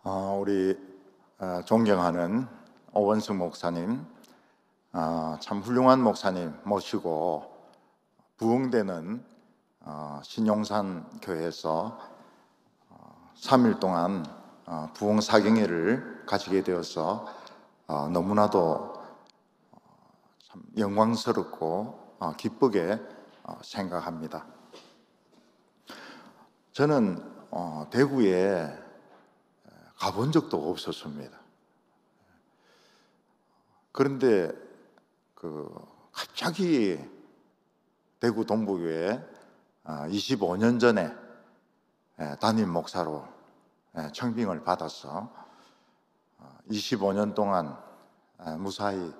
우리 존경하는 오원승 목사님, 참 훌륭한 목사님 모시고 부흥되는 신용산 교회에서 3일 동안 부흥 사경회를 가지게 되어서 너무나도 참 영광스럽고 기쁘게 생각합니다. 저는 대구에 가본 적도 없었습니다. 그런데 갑자기 대구 동부교회 25년 전에 담임 목사로 청빙을 받아서 25년 동안 무사히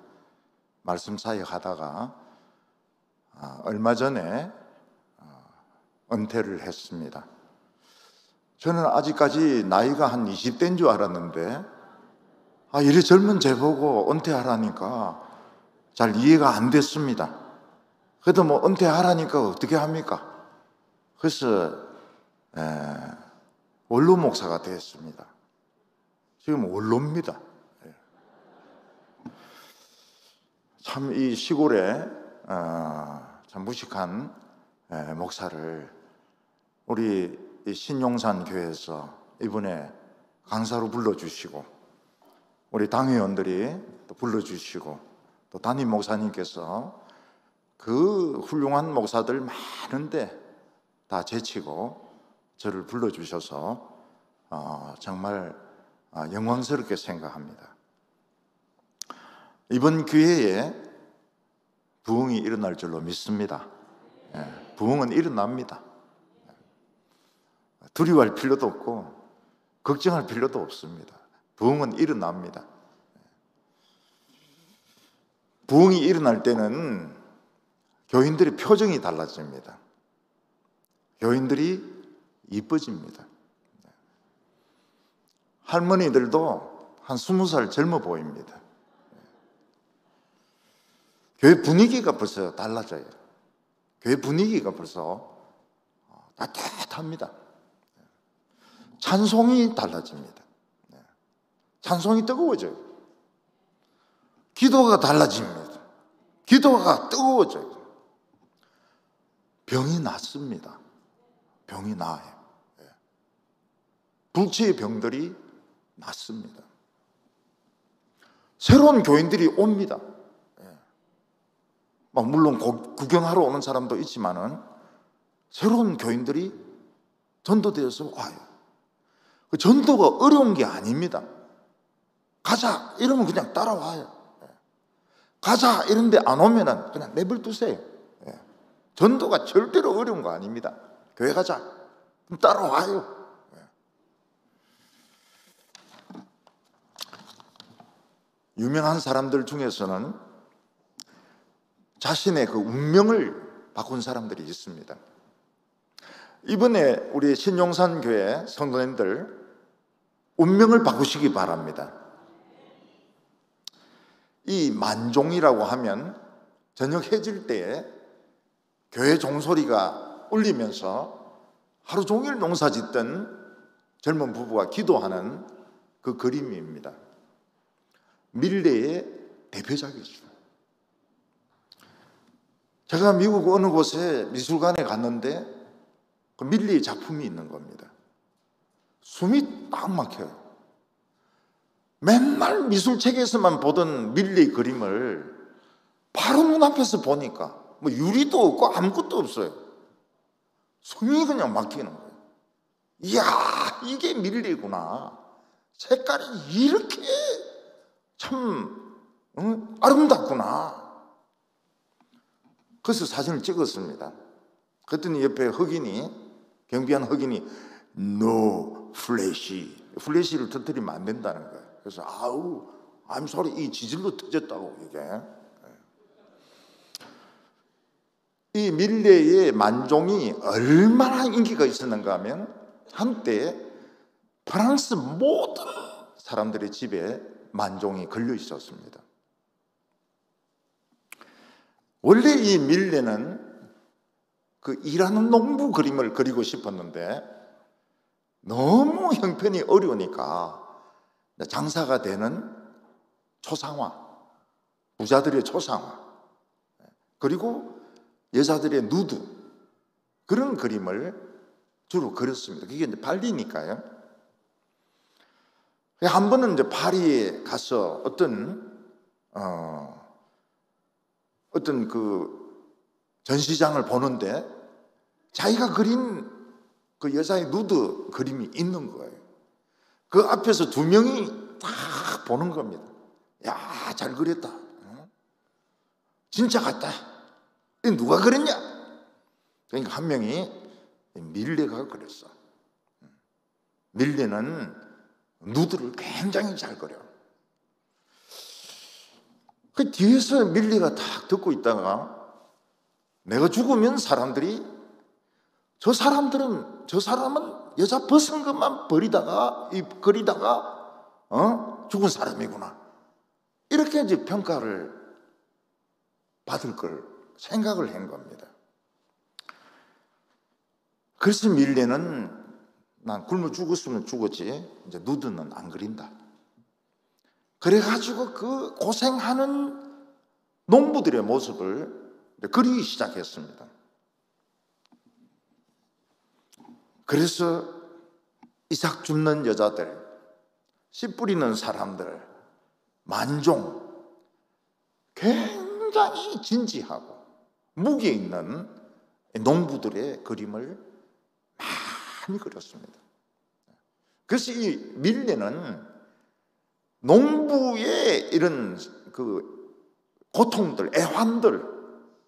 말씀 사역하다가 얼마 전에 은퇴를 했습니다. 저는 아직까지 나이가 한 20대인 줄 알았는데 이래 젊은 제 보고 은퇴하라니까 잘 이해가 안 됐습니다. 그래도 뭐 은퇴하라니까 어떻게 합니까? 그래서 원로 목사가 됐습니다. 지금 원로입니다. 참 이 시골에 참 무식한 목사를 우리 신용산 교회에서 이번에 강사로 불러주시고 우리 당회원들이 또 불러주시고 또 담임 목사님께서 그 훌륭한 목사들 많은데 다 제치고 저를 불러주셔서 정말 영광스럽게 생각합니다. 이번 기회에 부흥이 일어날 줄로 믿습니다. 부흥은 일어납니다. 두려워할 필요도 없고 걱정할 필요도 없습니다. 부흥은 일어납니다. 부흥이 일어날 때는 교인들의 표정이 달라집니다. 교인들이 이뻐집니다. 할머니들도 한 20살 젊어 보입니다. 교회 분위기가 벌써 달라져요. 교회 분위기가 벌써 따뜻합니다. 찬송이 달라집니다. 찬송이 뜨거워져요. 기도가 달라집니다. 기도가 뜨거워져요. 병이 낫습니다. 병이 나아요. 불치의 병들이 낫습니다. 새로운 교인들이 옵니다. 물론 구경하러 오는 사람도 있지만은 새로운 교인들이 전도되어서 와요. 그 전도가 어려운 게 아닙니다. 가자 이러면 그냥 따라와요. 가자 이런데 안 오면은 그냥 내버려두세요. 전도가 절대로 어려운 거 아닙니다. 교회 가자 그럼 따라와요. 유명한 사람들 중에서는 자신의 그 운명을 바꾼 사람들이 있습니다. 이번에 우리 신용산 교회 성도님들 운명을 바꾸시기 바랍니다. 이 만종이라고 하면 저녁 해질 때에 교회 종소리가 울리면서 하루 종일 농사 짓던 젊은 부부가 기도하는 그 그림입니다. 밀레의 대표작이죠. 제가 미국 어느 곳에 미술관에 갔는데 그 밀레의 작품이 있는 겁니다. 숨이 딱 막혀요. 맨날 미술책에서만 보던 밀레의 그림을 바로 눈앞에서 보니까 뭐 유리도 없고 아무것도 없어요. 숨이 그냥 막히는 거예요. 이야, 이게 밀레구나. 색깔이 이렇게 참 아름답구나. 그래서 사진을 찍었습니다. 그랬더니 옆에 경비한 흑인이 No flash, 플래시를 터뜨리면 안 된다는 거예요. 그래서 I'm sorry, 이 지질로 터졌다고 이게. 이 밀레의 만종이 얼마나 인기가 있었는가 하면 한때 프랑스 모든 사람들의 집에 만종이 걸려 있었습니다. 원래 이 밀레는 그 일하는 농부 그림을 그리고 싶었는데 너무 형편이 어려우니까 장사가 되는 초상화, 부자들의 초상화, 그리고 여자들의 누드, 그런 그림을 주로 그렸습니다. 그게 이제 발리니까요. 한 번은 이제 파리에 가서 어떤 그 전시장을 보는데 자기가 그린 그 여자의 누드 그림이 있는 거예요. 그 앞에서 두 명이 딱 보는 겁니다. 야, 잘 그렸다. 진짜 같다. 이 누가 그렸냐? 그러니까 한 명이 밀레가 그렸어. 밀레는 누드를 굉장히 잘 그려. 그 뒤에서 밀레가 딱 듣고 있다가 내가 죽으면 사람들이 저 사람은 여자 벗은 것만 그리다가 죽은 사람이구나, 이렇게 이제 평가를 받을 걸 생각을 한 겁니다. 그래서 밀레는 난 굶어 죽었으면 죽었지 이제 누드는 안 그린다. 그래가지고 그 고생하는 농부들의 모습을 그리기 시작했습니다. 그래서 이삭 줍는 여자들, 씨 뿌리는 사람들, 만종, 굉장히 진지하고 무게 있는 농부들의 그림을 많이 그렸습니다. 그래서 이 밀레는 농부의 이런 그 고통들, 애환들,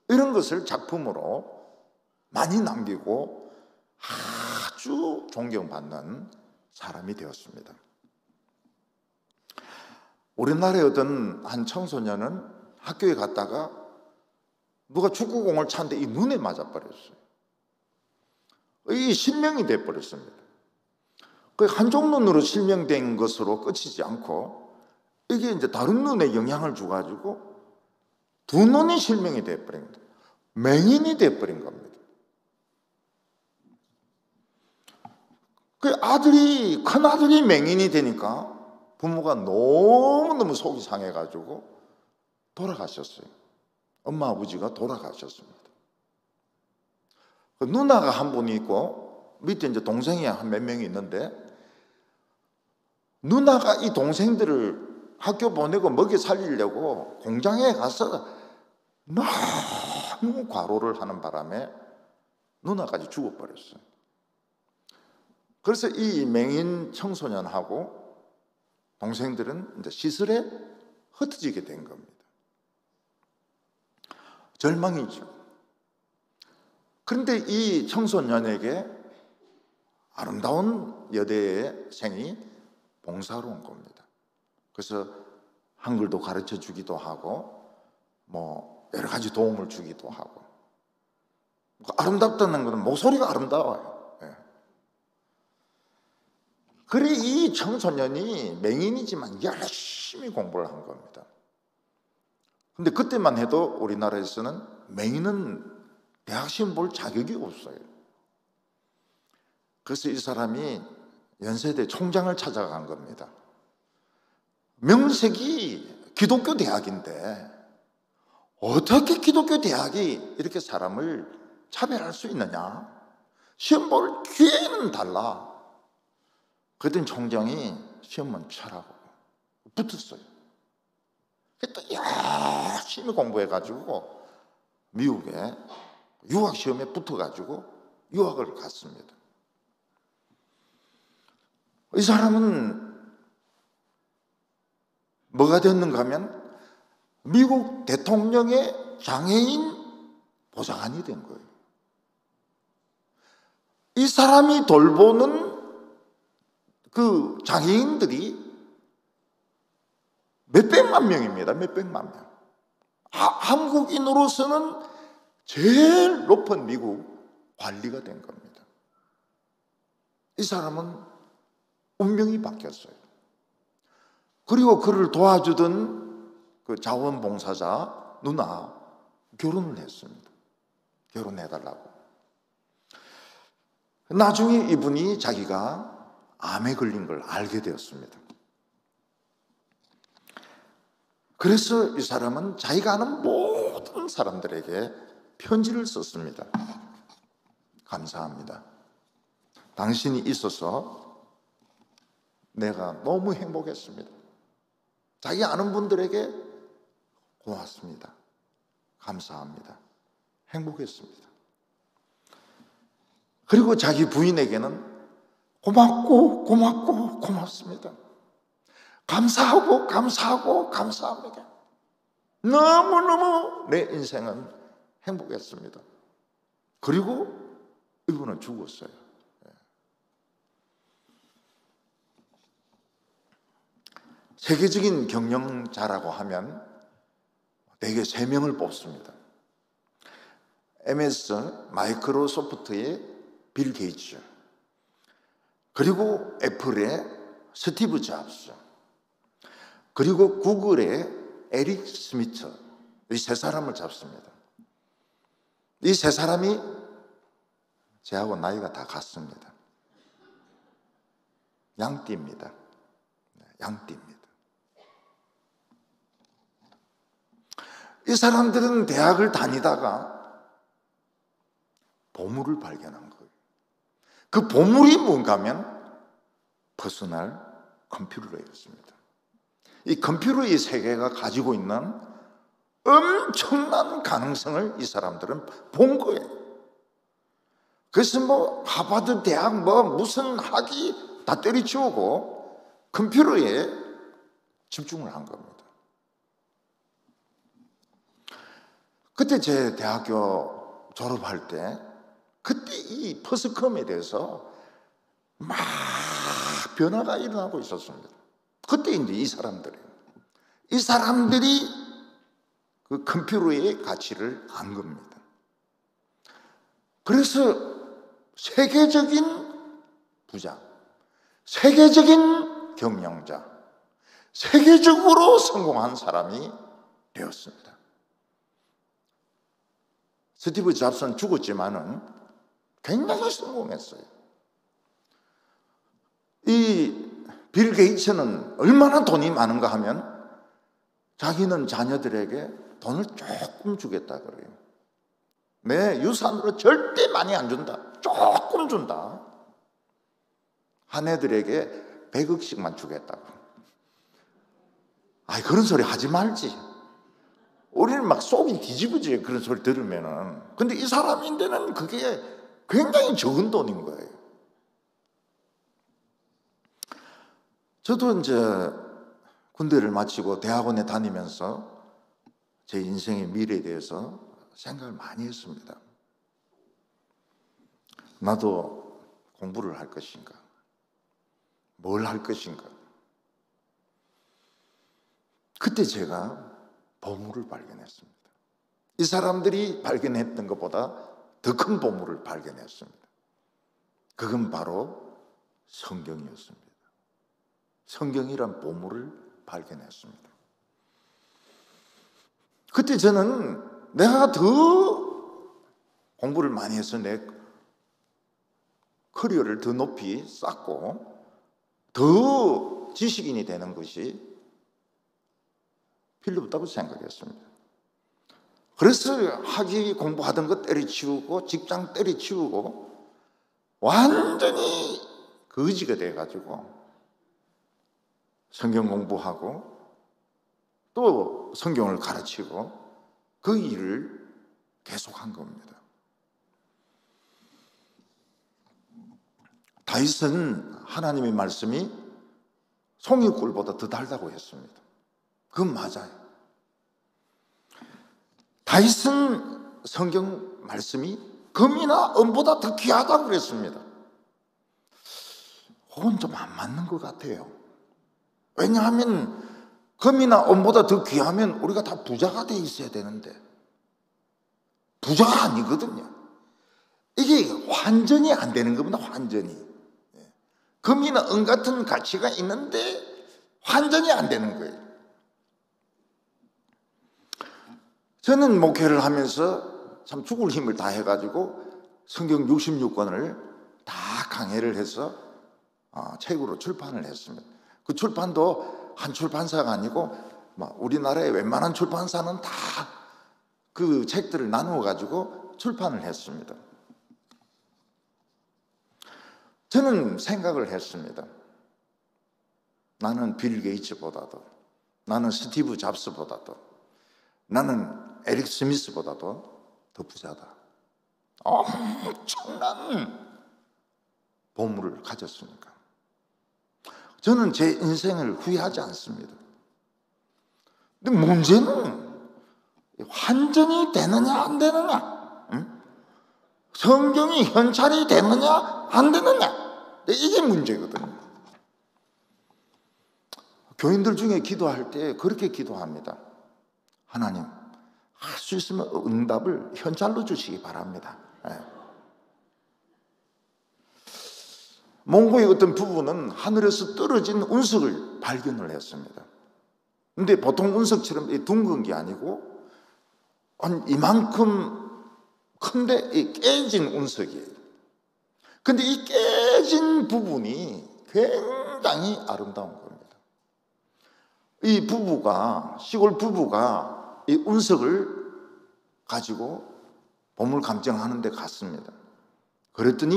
이런 것을 작품으로 많이 남기고 아주 존경받는 사람이 되었습니다. 우리나라의 어떤 한 청소년은 학교에 갔다가 누가 축구공을 찼는데 이 눈에 맞아버렸어요. 이 실명이 돼버렸습니다. 그 한쪽 눈으로 실명된 것으로 끝이지 않고 이게 이제 다른 눈에 영향을 줘가지고 두 눈이 실명이 돼버린 겁니다. 맹인이 돼버린 겁니다. 그 큰 아들이 맹인이 되니까 부모가 너무너무 속이 상해가지고 돌아가셨어요. 엄마 아버지가 돌아가셨습니다. 그 누나가 한 분이 있고 밑에 이제 동생이 한 몇 명이 있는데, 누나가 이 동생들을 학교 보내고 먹여 살리려고 공장에 가서 너무 과로를 하는 바람에 누나까지 죽어버렸어요. 그래서 이 맹인 청소년하고 동생들은 이제 시설에 흩어지게 된 겁니다. 절망이죠. 그런데 이 청소년에게 아름다운 여대의 생이 봉사로 온 겁니다. 그래서 한글도 가르쳐 주기도 하고 뭐 여러 가지 도움을 주기도 하고, 아름답다는 것은 목소리가 아름다워요. 예. 그래 이 청소년이 맹인이지만 열심히 공부를 한 겁니다. 근데 그때만 해도 우리나라에서는 맹인은 대학 시험 볼 자격이 없어요. 그래서 이 사람이 연세대 총장을 찾아간 겁니다. 명색이 기독교 대학인데 어떻게 기독교 대학이 이렇게 사람을 차별할 수 있느냐? 시험 볼 기회는 달라. 그랬더니 총장이 시험만 쳐라고 붙었어요. 또 열심히 공부해가지고 미국에 유학 시험에 붙어가지고 유학을 갔습니다. 이 사람은 뭐가 됐는가 하면 미국 대통령의 장애인 보좌관이 된 거예요. 이 사람이 돌보는 그 장애인들이 몇백만 명입니다. 몇백만 명. 한국인으로서는 제일 높은 미국 관리가 된 겁니다. 이 사람은 운명이 바뀌었어요. 그리고 그를 도와주던 그 자원봉사자 누나 결혼을 했습니다. 결혼해달라고. 나중에 이분이 자기가 암에 걸린 걸 알게 되었습니다. 그래서 이 사람은 자기가 아는 모든 사람들에게 편지를 썼습니다. 감사합니다. 당신이 있어서 내가 너무 행복했습니다. 자기 아는 분들에게 고맙습니다. 감사합니다. 행복했습니다. 그리고 자기 부인에게는 고맙고 고맙고 고맙습니다. 감사하고 감사하고 감사합니다. 너무너무 내 인생은 행복했습니다. 그리고 이분은 죽었어요. 세계적인 경영자라고 하면 대개 3명을 뽑습니다. MS 마이크로소프트의 빌 게이츠, 그리고 애플의 스티브 잡스, 그리고 구글의 에릭 스미트, 이 3사람을 잡습니다. 이 3사람이 저하고 나이가 다 같습니다. 양띠입니다. 양띠입니다. 이 사람들은 대학을 다니다가 보물을 발견한 거예요. 그 보물이 뭔가 하면 퍼스널 컴퓨터였습니다. 이 컴퓨터의 세계가 가지고 있는 엄청난 가능성을 이 사람들은 본 거예요. 그래서 하버드 대학 무슨 학위 다 때려치우고 컴퓨터에 집중을 한 겁니다. 그때 제 대학교 졸업할 때 그때 이 퍼스컴에 대해서 막 변화가 일어나고 있었습니다. 그때 이제 이 사람들이 그 컴퓨터의 가치를 안 겁니다. 그래서 세계적인 부자, 세계적인 경영자, 세계적으로 성공한 사람이 되었습니다. 스티브 잡스는 죽었지만은 굉장히 성공했어요. 이 빌 게이츠는 얼마나 돈이 많은가 하면 자기는 자녀들에게 돈을 조금 주겠다 그래요. 내 유산으로 절대 많이 안 준다. 조금 준다. 한 애들에게 100억씩만 주겠다고. 아이, 그런 소리 하지 말지. 우리는 막 속이 뒤집어져요. 그런 소리 들으면은. 근데 이 사람인데는 그게 굉장히 적은 돈인 거예요. 저도 이제 군대를 마치고 대학원에 다니면서 제 인생의 미래에 대해서 생각을 많이 했습니다. 나도 공부를 할 것인가? 뭘 할 것인가? 그때 제가 보물을 발견했습니다. 이 사람들이 발견했던 것보다 더 큰 보물을 발견했습니다. 그건 바로 성경이었습니다. 성경이란 보물을 발견했습니다. 그때 저는 내가 더 공부를 많이 해서 내 커리어를 더 높이 쌓고 더 지식인이 되는 것이 필요 없다고 생각했습니다. 그래서 학위 공부하던 거 때려치우고 직장 때려치우고 완전히 거지가 돼가지고 성경 공부하고 또 성경을 가르치고 그 일을 계속한 겁니다. 다윗은 하나님의 말씀이 송이꿀보다 더 달다고 했습니다. 그건 맞아요. 다윗은 성경 말씀이 금이나 은보다 더 귀하다고 그랬습니다. 그건 좀 안 맞는 것 같아요. 왜냐하면 금이나 은보다 더 귀하면 우리가 다 부자가 돼 있어야 되는데 부자가 아니거든요. 이게 환전이 안 되는 겁니다. 환전이. 금이나 은 같은 가치가 있는데 환전이 안 되는 거예요. 저는 목회를 하면서 참 죽을 힘을 다 해가지고 성경 66권을 다 강해를 해서 책으로 출판을 했습니다. 그 출판도 한 출판사가 아니고 우리나라의 웬만한 출판사는 다 그 책들을 나누어 가지고 출판을 했습니다. 저는 생각을 했습니다. 나는 빌 게이츠보다도, 나는 스티브 잡스보다도, 나는 에릭 스미스보다도 더 부자다. 엄청난 보물을 가졌으니까. 저는 제 인생을 후회하지 않습니다. 근데 문제는 환전이 되느냐 안 되느냐, 성경이 현찰이 되느냐 안 되느냐, 이게 문제거든요. 교인들 중에 기도할 때 그렇게 기도합니다. 하나님, 할 수 있으면 응답을 현찰로 주시기 바랍니다. 몽고의 어떤 부부는 하늘에서 떨어진 운석을 발견을 했습니다. 근데 보통 운석처럼 둥근 게 아니고 한 이만큼 큰데 깨진 운석이에요. 근데 이 깨진 부분이 굉장히 아름다운 겁니다. 이 부부가, 시골 부부가 이 운석을 가지고 보물 감정하는 데 갔습니다. 그랬더니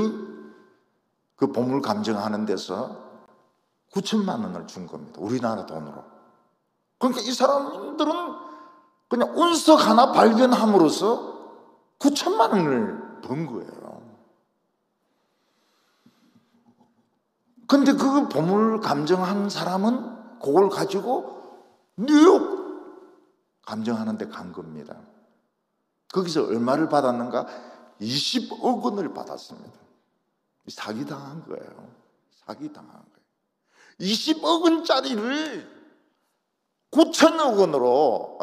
그 보물 감정하는 데서 9천만 원을 준 겁니다. 우리나라 돈으로. 그러니까 이 사람들은 그냥 운석 하나 발견함으로써 9천만 원을 번 거예요. 근데 그 보물 감정한 사람은 그걸 가지고 뉴욕 감정하는 데 간 겁니다. 거기서 얼마를 받았는가? 20억 원을 받았습니다. 사기당한 거예요. 사기당한 거예요. 20억 원짜리를 9천억 원으로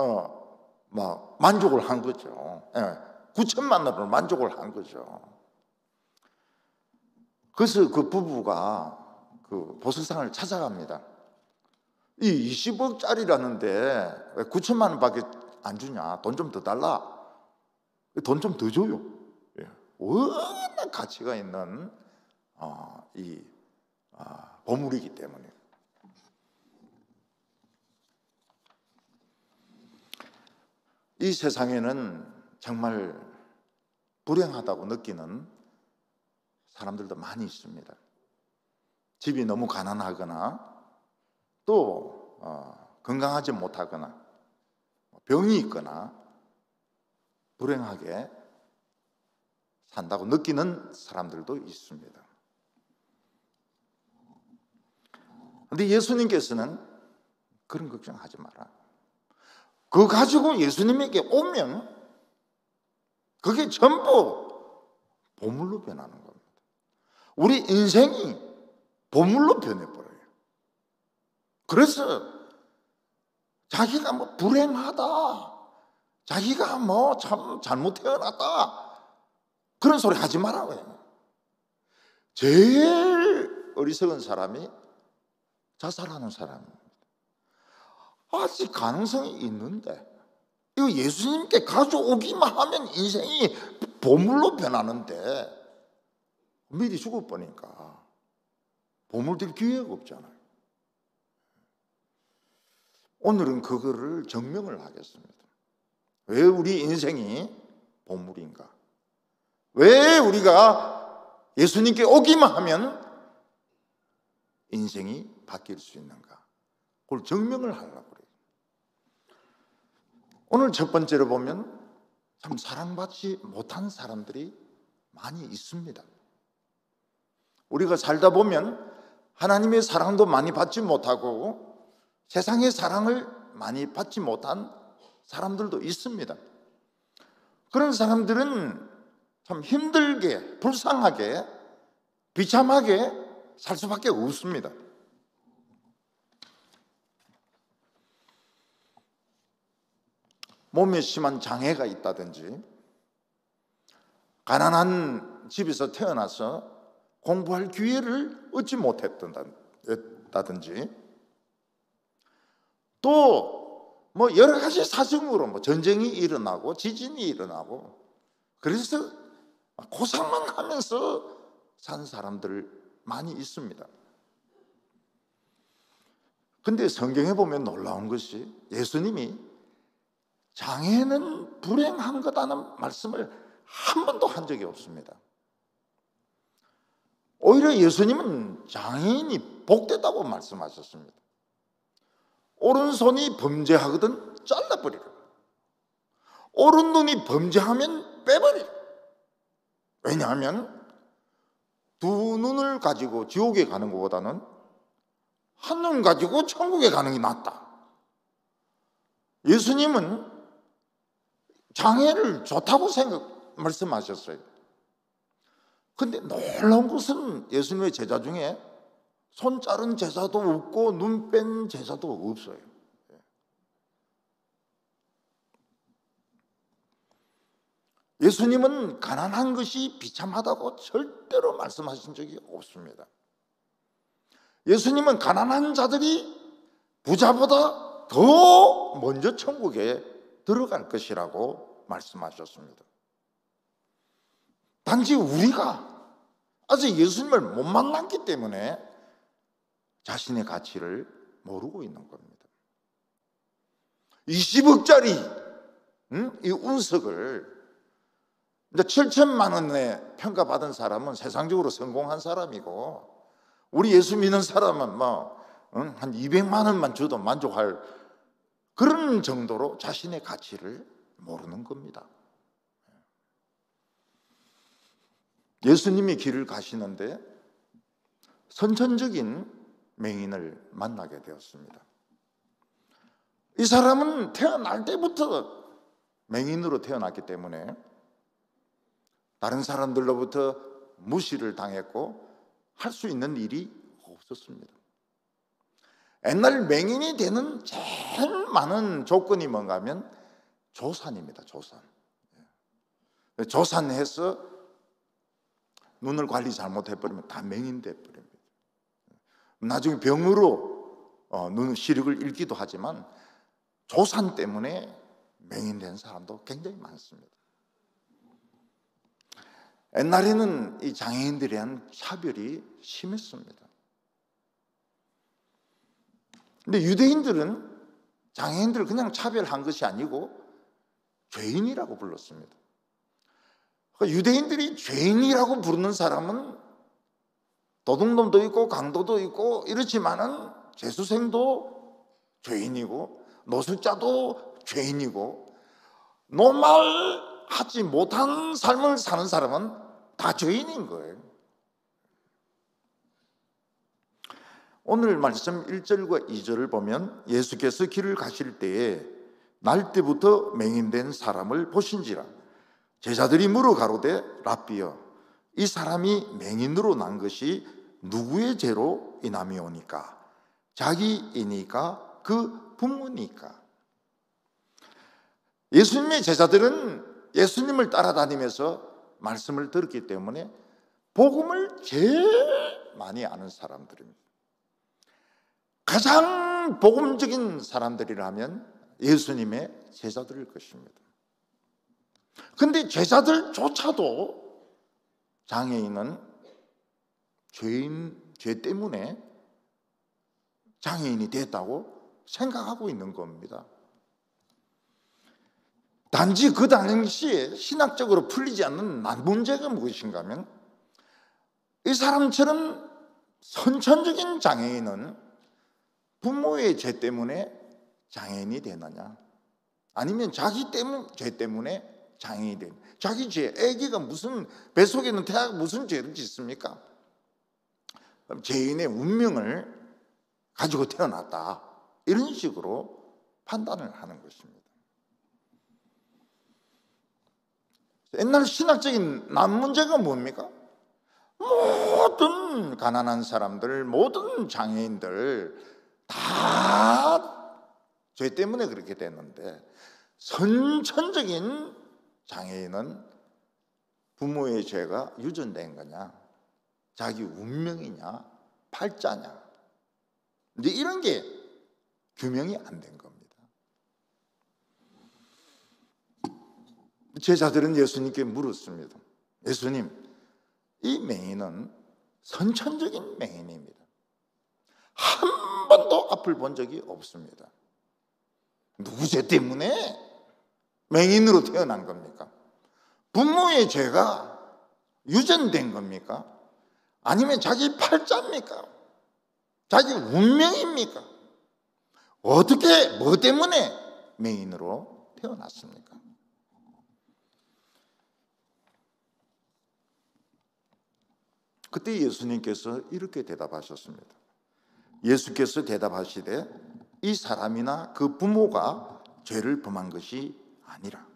만족을 한 거죠. 9천만 원으로 만족을 한 거죠. 그래서 그 부부가 그 보석상을 찾아갑니다. 이 20억짜리라는데 왜 9천만 원밖에 안 주냐? 돈 좀 더 달라. 돈 좀 더 줘요. 워낙 가치가 있는 보물이기 때문에. 이 세상에는 정말 불행하다고 느끼는 사람들도 많이 있습니다. 집이 너무 가난하거나 또 건강하지 못하거나 병이 있거나 불행하게 산다고 느끼는 사람들도 있습니다. 그런데 예수님께서는 그런 걱정하지 마라. 그거 가지고 예수님에게 오면 그게 전부 보물로 변하는 겁니다. 우리 인생이 보물로 변해버려요. 그래서 자기가 불행하다, 자기가 참 잘못 태어났다, 그런 소리 하지 말라고요. 제일 어리석은 사람이 자살하는 사람입니다. 아직 가능성이 있는데 이거 예수님께 가져오기만 하면 인생이 보물로 변하는데 미리 죽어버리니까 보물 들 기회가 없잖아요. 오늘은 그거를 증명을 하겠습니다. 왜 우리 인생이 보물인가? 왜 우리가 예수님께 오기만 하면 인생이 바뀔 수 있는가? 그걸 증명을 하려고 그래요. 오늘 첫 번째로 보면 참 사랑받지 못한 사람들이 많이 있습니다. 우리가 살다 보면 하나님의 사랑도 많이 받지 못하고 세상의 사랑을 많이 받지 못한 사람들도 있습니다. 그런 사람들은 참 힘들게, 불쌍하게, 비참하게 살 수밖에 없습니다. 몸에 심한 장애가 있다든지 가난한 집에서 태어나서 공부할 기회를 얻지 못했다든지 또 여러 가지 사정으로 전쟁이 일어나고 지진이 일어나고 그래서 고생만 하면서 산 사람들 많이 있습니다. 근데 성경에 보면 놀라운 것이 예수님이 장애는 불행한 거다는 말씀을 한 번도 한 적이 없습니다. 오히려 예수님은 장애인이 복되다고 말씀하셨습니다. 오른손이 범죄하거든 잘라버리라. 오른눈이 범죄하면 빼버리라. 왜냐하면 두 눈을 가지고 지옥에 가는 것보다는 한 눈 가지고 천국에 가는 게 낫다. 예수님은 장애를 좋다고 말씀하셨어요. 근데 놀라운 것은 예수님의 제자 중에 손 자른 제자도 없고 눈 뺀 제자도 없어요. 예수님은 가난한 것이 비참하다고 절대로 말씀하신 적이 없습니다. 예수님은 가난한 자들이 부자보다 더 먼저 천국에 들어갈 것이라고 말씀하셨습니다. 단지 우리가 아직 예수님을 못 만났기 때문에 자신의 가치를 모르고 있는 겁니다. 20억짜리 이 운석을 이제 7천만 원에 평가받은 사람은 세상적으로 성공한 사람이고, 우리 예수 믿는 사람은 한 200만 원만 줘도 만족할 그런 정도로 자신의 가치를 모르는 겁니다. 예수님이 길을 가시는데 선천적인 맹인을 만나게 되었습니다. 이 사람은 태어날 때부터 맹인으로 태어났기 때문에 다른 사람들로부터 무시를 당했고 할 수 있는 일이 없었습니다. 옛날 맹인이 되는 제일 많은 조건이 뭔가 하면 조산입니다. 조산해서 눈을 관리 잘못해버리면 다 맹인 돼버립니다. 나중에 병으로 눈 시력을 잃기도 하지만 조산 때문에 맹인된 사람도 굉장히 많습니다. 옛날에는 이 장애인들에 대한 차별이 심했습니다. 근데 유대인들은 장애인들을 그냥 차별한 것이 아니고 죄인이라고 불렀습니다. 그러니까 유대인들이 죄인이라고 부르는 사람은 도둑놈도 있고 강도도 있고 이렇지만은 재수생도 죄인이고 노숙자도 죄인이고 노말하지 못한 삶을 사는 사람은 다 죄인인 거예요. 오늘 말씀 1절과 2절을 보면 예수께서 길을 가실 때에 날 때부터 맹인된 사람을 보신지라. 제자들이 물어 가로되 랍비여 이 사람이 맹인으로 난 것이 누구의 죄로 인함이오니까? 자기이니까 그 부모니까? 예수님의 제자들은 예수님을 따라다니면서 말씀을 들었기 때문에 복음을 제일 많이 아는 사람들입니다. 가장 복음적인 사람들이라면 예수님의 제자들일 것입니다. 그런데 제자들조차도 장애인은 죄 때문에 장애인이 됐다고 생각하고 있는 겁니다. 단지 그 당시에 신학적으로 풀리지 않는 문제가 무엇인가 하면 이 사람처럼 선천적인 장애인은 부모의 죄 때문에 장애인이 되느냐, 아니면 자기 죄 때문에 장애인이 되느냐. 자기 죄, 아기가 무슨 뱃속에 있는 태아가 무슨 죄를 짓습니까? 죄인의 운명을 가지고 태어났다, 이런 식으로 판단을 하는 것입니다. 옛날 신학적인 문제가 뭡니까? 모든 가난한 사람들, 모든 장애인들 다 죄 때문에 그렇게 됐는데, 선천적인 장애인은 부모의 죄가 유전된 거냐, 자기 운명이냐, 팔자냐, 이제 이런 게 규명이 안 된 겁니다. 제자들은 예수님께 물었습니다. 예수님, 이 맹인은 선천적인 맹인입니다. 한 번도 앞을 본 적이 없습니다. 누구 죄 때문에 맹인으로 태어난 겁니까? 부모의 죄가 유전된 겁니까? 아니면 자기 팔자입니까? 자기 운명입니까? 어떻게, 뭐 때문에 맹인으로 태어났습니까? 그때 예수님께서 이렇게 대답하셨습니다. 예수께서 대답하시되 이 사람이나 그 부모가 죄를 범한 것이 아니라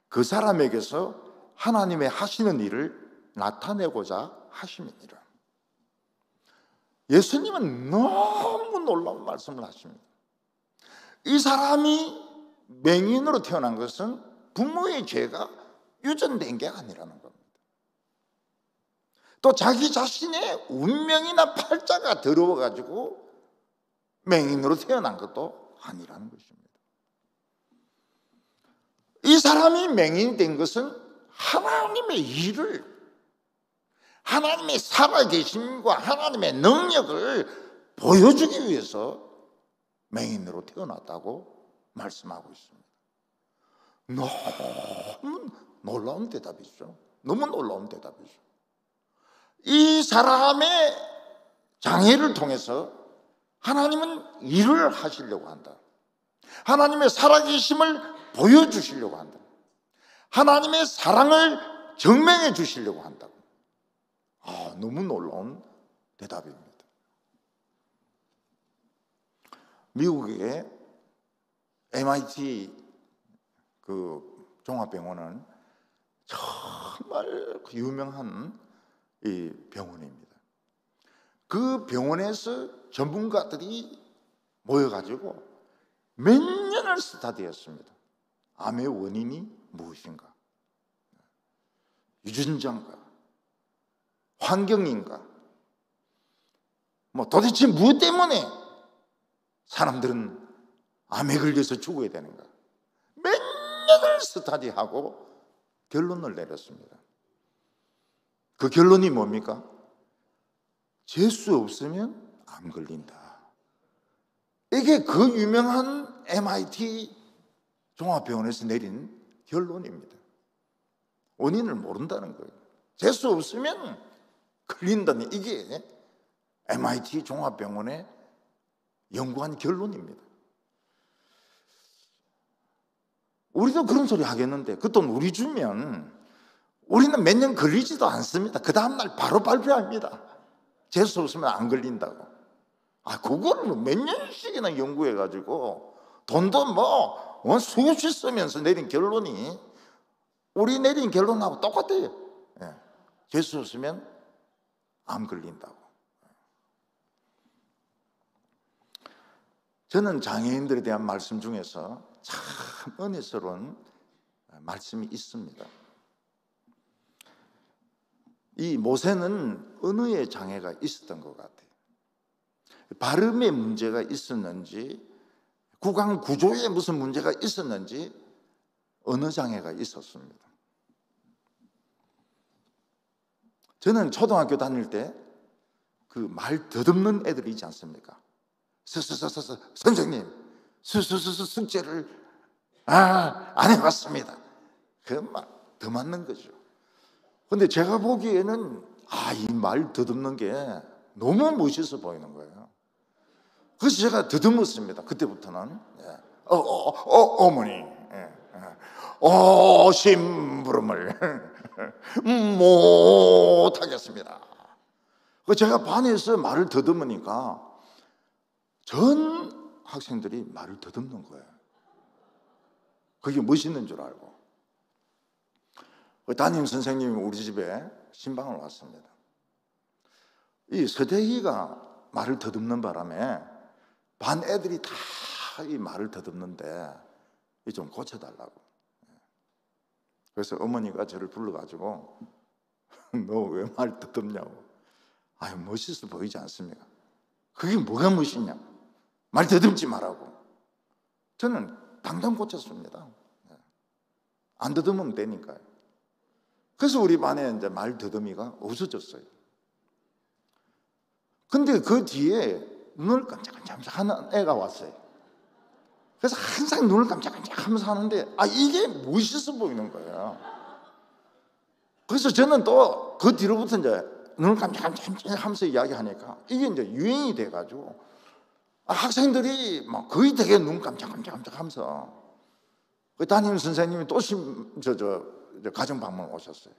그 사람에게서 하나님의 하시는 일을 나타내고자 하심이니라. 예수님은 너무 놀라운 말씀을 하십니다. 이 사람이 맹인으로 태어난 것은 부모의 죄가 유전된 게 아니라는 겁니다. 또 자기 자신의 운명이나 팔자가 더러워가지고 맹인으로 태어난 것도 아니라는 것입니다. 이 사람이 맹인이 된 것은 하나님의 일을, 하나님의 살아계심과 하나님의 능력을 보여주기 위해서 맹인으로 태어났다고 말씀하고 있습니다. 너무 놀라운 대답이죠. 너무 놀라운 대답이죠. 이 사람의 장애를 통해서 하나님은 일을 하시려고 한다. 하나님의 살아계심을 보여주시려고 한다. 하나님의 사랑을 증명해 주시려고 한다고. 너무 놀라운 대답입니다. 미국의 MIT 그 종합병원은 정말 유명한 이 병원입니다. 그 병원에서 전문가들이 모여가지고 몇 년을 스터디했습니다. 암의 원인이 무엇인가? 유전자인가? 환경인가? 도대체 무엇 때문에 사람들은 암에 걸려서 죽어야 되는가? 몇 년을 스터디하고 결론을 내렸습니다. 그 결론이 뭡니까? 재수 없으면 암 걸린다. 이게 그 유명한 MIT 종합병원에서 내린 결론입니다. 원인을 모른다는 거예요. 재수 없으면 걸린다는, 이게 MIT 종합병원에 연구한 결론입니다. 우리도 그런 소리 하겠는데 그 돈 우리 주면 우리는 몇 년 걸리지도 않습니다. 그 다음날 바로 발표합니다. 재수 없으면 안 걸린다고. 그거를 몇 년씩이나 연구해가지고 돈도 수없이 쓰면서 내린 결론이 우리 내린 결론하고 똑같아요. 재수 없으면 암 걸린다고. 저는 장애인들에 대한 말씀 중에서 참 은혜스러운 말씀이 있습니다. 이 모세는 언어의 장애가 있었던 것 같아요. 발음에 문제가 있었는지, 구강 구조에 무슨 문제가 있었는지 언어 장애가 있었습니다. 저는 초등학교 다닐 때 그 말 더듬는 애들이 있지 않습니까? 선생님, 숙제를 안 해봤습니다. 그 말 더 맞는 거죠. 근데 제가 보기에는 이 말 더듬는 게 너무 멋있어 보이는 거예요. 그래서 제가 더듬었습니다. 그때부터는. 어머니, 심부름을 못하겠습니다. 제가 반에서 말을 더듬으니까 전 학생들이 말을 더듬는 거예요. 그게 멋있는 줄 알고. 담임 선생님이 우리 집에 신방을 왔습니다. 이 서대희가 말을 더듬는 바람에 반 애들이 다 이 말을 더듬는데 좀 고쳐달라고. 그래서 어머니가 저를 불러가지고 너 왜 말 더듬냐고. 멋있어 보이지 않습니까? 그게 뭐가 멋있냐? 말 더듬지 말라고. 저는 당장 고쳤습니다. 안 더듬으면 되니까요. 그래서 우리 반에 이제 말 더듬이가 없어졌어요. 근데 그 뒤에 눈을 깜짝깜짝 하는 애가 왔어요. 그래서 항상 눈을 깜짝깜짝 하면서 하는데 이게 멋있어 보이는 거예요. 그래서 저는 또 그 뒤로부터 이제 눈을 깜짝깜짝 하면서 이야기하니까 이게 이제 유행이 돼가지고 학생들이 막 거의 되게 눈 깜짝깜짝 하면서 그 담임 선생님이 또 가정 방문 오셨어요.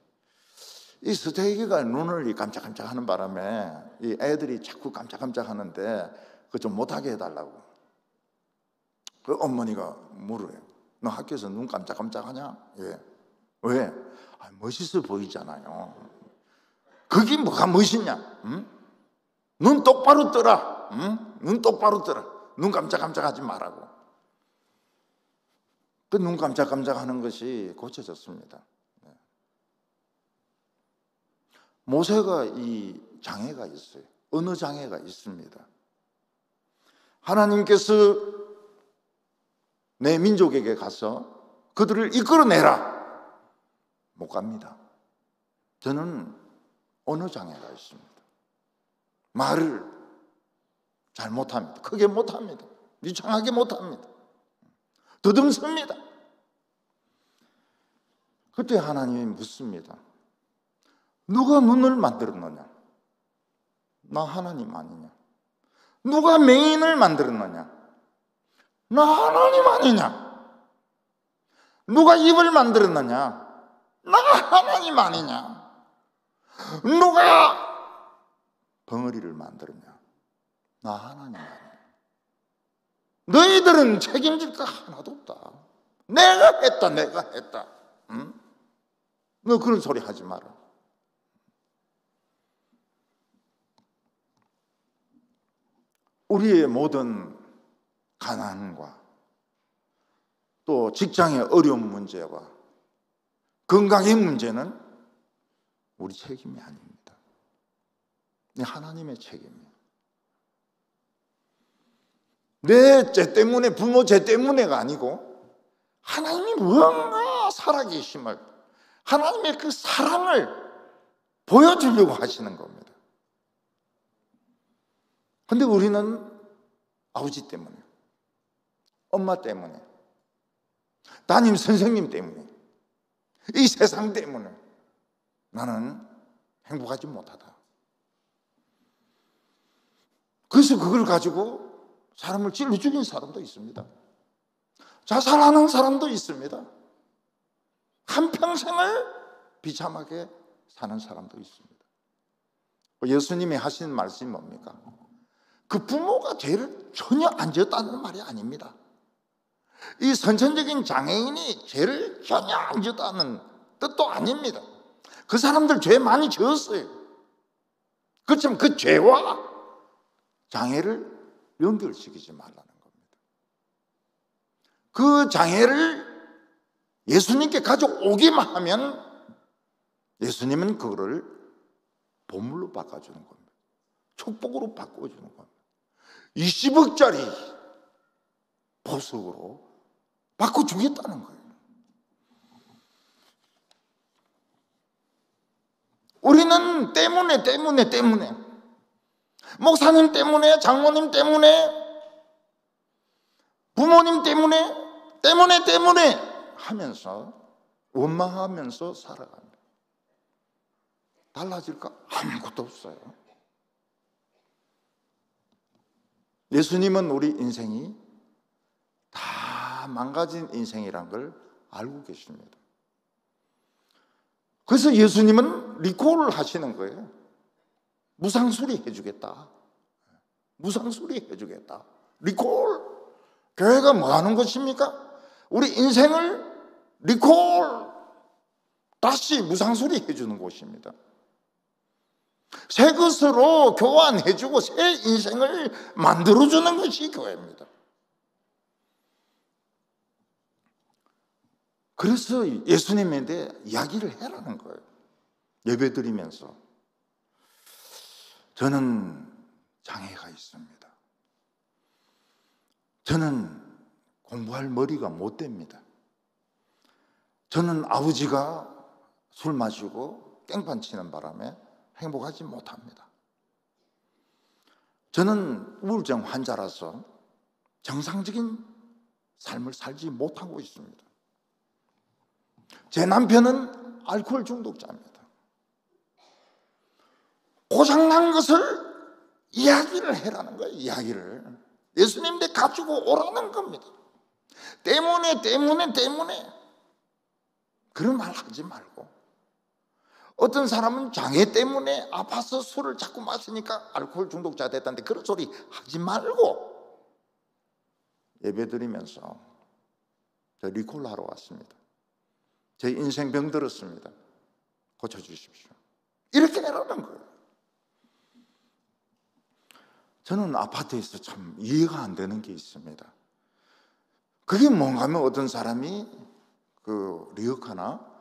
이 서태기가 눈을 깜짝깜짝 하는 바람에 이 애들이 자꾸 깜짝깜짝 하는데 그거 좀 못하게 해달라고. 그 어머니가 물어요. 너 학교에서 눈 깜짝깜짝 하냐? 예. 왜? 멋있어 보이잖아요. 그게 뭐가 멋있냐? 응? 눈 똑바로 뜨라. 응? 눈 똑바로 뜨라. 눈 깜짝깜짝 하지 말라고. 그 눈 깜짝깜짝 하는 것이 고쳐졌습니다. 모세가 이 장애가 있어요. 언어 장애가 있습니다. 하나님께서 내 민족에게 가서 그들을 이끌어내라. 못 갑니다. 저는 언어 장애가 있습니다. 말을 잘 못합니다. 크게 못합니다. 유창하게 못합니다. 더듬습니다. 그때 하나님이 묻습니다. 누가 눈을 만들었느냐? 나 하나님 아니냐? 누가 맹인을 만들었느냐? 나 하나님 아니냐? 누가 입을 만들었느냐? 나 하나님 아니냐? 누가 벙어리를 만들었냐? 나 하나님 아니냐? 너희들은 책임질 거 하나도 없다. 내가 했다. 응? 너 그런 소리 하지 마라. 우리의 모든 가난과 또 직장의 어려운 문제와 건강의 문제는 우리 책임이 아닙니다. 하나님의 책임이에요. 내 죄 때문에, 부모 죄 때문에가 아니고 하나님이 뭔가 살아계심을, 하나님의 그 사랑을 보여주려고 하시는 겁니다. 근데 우리는 아버지 때문에, 엄마 때문에, 담임 선생님 때문에, 이 세상 때문에 나는 행복하지 못하다. 그래서 그걸 가지고 사람을 찔러 죽인 사람도 있습니다. 자살하는 사람도 있습니다. 한평생을 비참하게 사는 사람도 있습니다. 예수님이 하신 말씀이 뭡니까? 그 부모가 죄를 전혀 안 지었다는 말이 아닙니다. 이 선천적인 장애인이 죄를 전혀 안 지었다는 뜻도 아닙니다. 그 사람들 죄 많이 지었어요. 그렇지만 그 죄와 장애를 연결시키지 말라는 겁니다. 그 장애를 예수님께 가져오기만 하면 예수님은 그거를 보물로 바꿔주는 겁니다. 축복으로 바꿔주는 겁니다. 20억짜리 보석으로 바꿔주겠다는 거예요. 우리는 때문에 목사님 때문에, 장모님 때문에, 부모님 때문에 하면서 원망하면서 살아갑니다. 달라질까? 아무것도 없어요. 예수님은 우리 인생이 다 망가진 인생이란 걸 알고 계십니다. 그래서 예수님은 리콜을 하시는 거예요. 무상수리 해주겠다. 무상수리 해주겠다. 리콜. 교회가 뭐 하는 것입니까? 우리 인생을 리콜, 다시 무상수리 해주는 곳입니다. 새 것으로 교환해주고 새 인생을 만들어주는 것이 교회입니다. 그래서 예수님에 대해 이야기를 해라는 거예요. 예배드리면서 저는 장애가 있습니다. 저는 공부할 머리가 못 됩니다. 저는 아버지가 술 마시고 깽판 치는 바람에 행복하지 못합니다. 저는 우울증 환자라서 정상적인 삶을 살지 못하고 있습니다. 제 남편은 알코올 중독자입니다. 고장난 것을 이야기를 해라는 거예요. 이야기를 예수님께 가지고 오라는 겁니다. 때문에 그런 말 하지 말고, 어떤 사람은 장애 때문에 아파서 술을 자꾸 마시니까 알코올 중독자 됐다는데 그런 소리 하지 말고, 예배 드리면서 저 리콜 하러 왔습니다. 제 인생 병 들었습니다. 고쳐주십시오. 이렇게 해라는 거예요. 저는 아파트에서 참 이해가 안 되는 게 있습니다. 그게 뭔가 하면 어떤 사람이 그 리어카나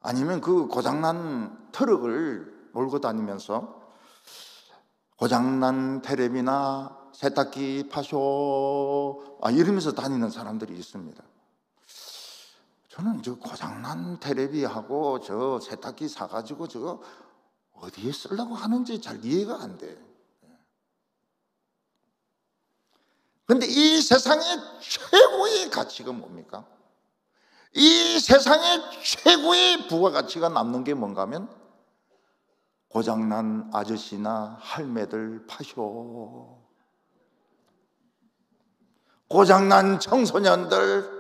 아니면 그 고장난 트럭을 몰고 다니면서 고장난 테레비나 세탁기 파쇼 이러면서 다니는 사람들이 있습니다. 저는 저 고장난 테레비하고 저 세탁기 사가지고 저거 어디에 쓰려고 하는지 잘 이해가 안 돼요. 그런데 이 세상의 최고의 가치가 뭡니까? 이 세상의 최고의 부가가치가 남는 게 뭔가 하면 고장난 아저씨나 할매들 파쇼, 고장난 청소년들,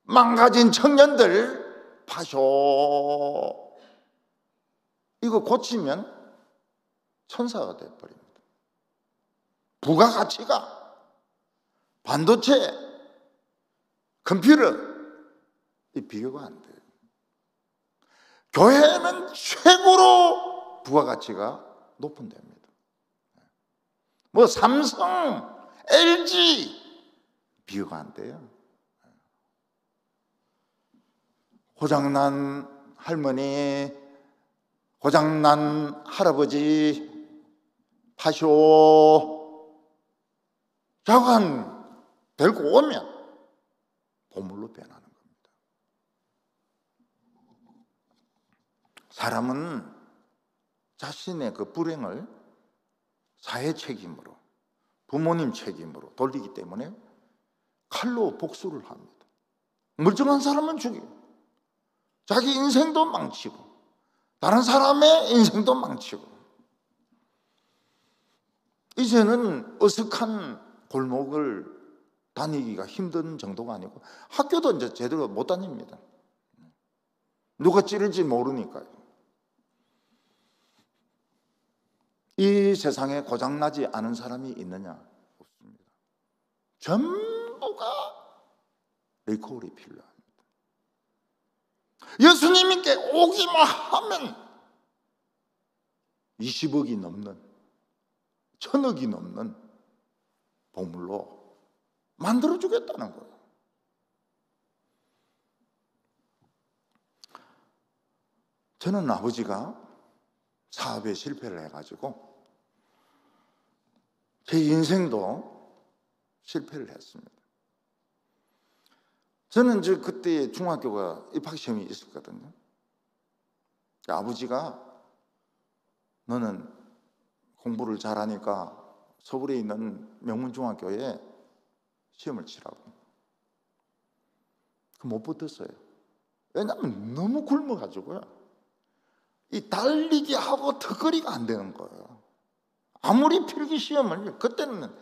망가진 청년들 파쇼. 이거 고치면 천사가 돼버립니다. 부가가치가 반도체, 컴퓨터, 이 비교가 안 돼요. 교회는 최고로 부가가치가 높은 데입니다. 뭐 삼성, LG 비교가 안 돼요. 고장난 할머니, 고장난 할아버지 파쇼. 자관 데리고 오면 보물로 변하는 겁니다. 사람은 자신의 그 불행을 사회 책임으로, 부모님 책임으로 돌리기 때문에 칼로 복수를 합니다. 멀쩡한 사람은 죽이고, 자기 인생도 망치고, 다른 사람의 인생도 망치고. 이제는 어색한 골목을 다니기가 힘든 정도가 아니고 학교도 이제 제대로 못 다닙니다. 누가 찌를지 모르니까요. 이 세상에 고장나지 않은 사람이 있느냐? 없습니다. 전부가 리콜이 필요합니다. 예수님께 오기만 하면 20억이 넘는, 1000억이 넘는 보물로 만들어주겠다는 거예요. 저는 아버지가 사업에 실패를 해가지고 제 인생도 실패를 했습니다. 저는 그때 중학교가 입학시험이 있었거든요. 아버지가 너는 공부를 잘하니까 서울에 있는 명문중학교에 시험을 치라고. 못 붙었어요. 왜냐하면 너무 굶어가지고요. 이 달리기 하고 턱걸이가 안 되는 거예요. 아무리 필기 시험을, 그때는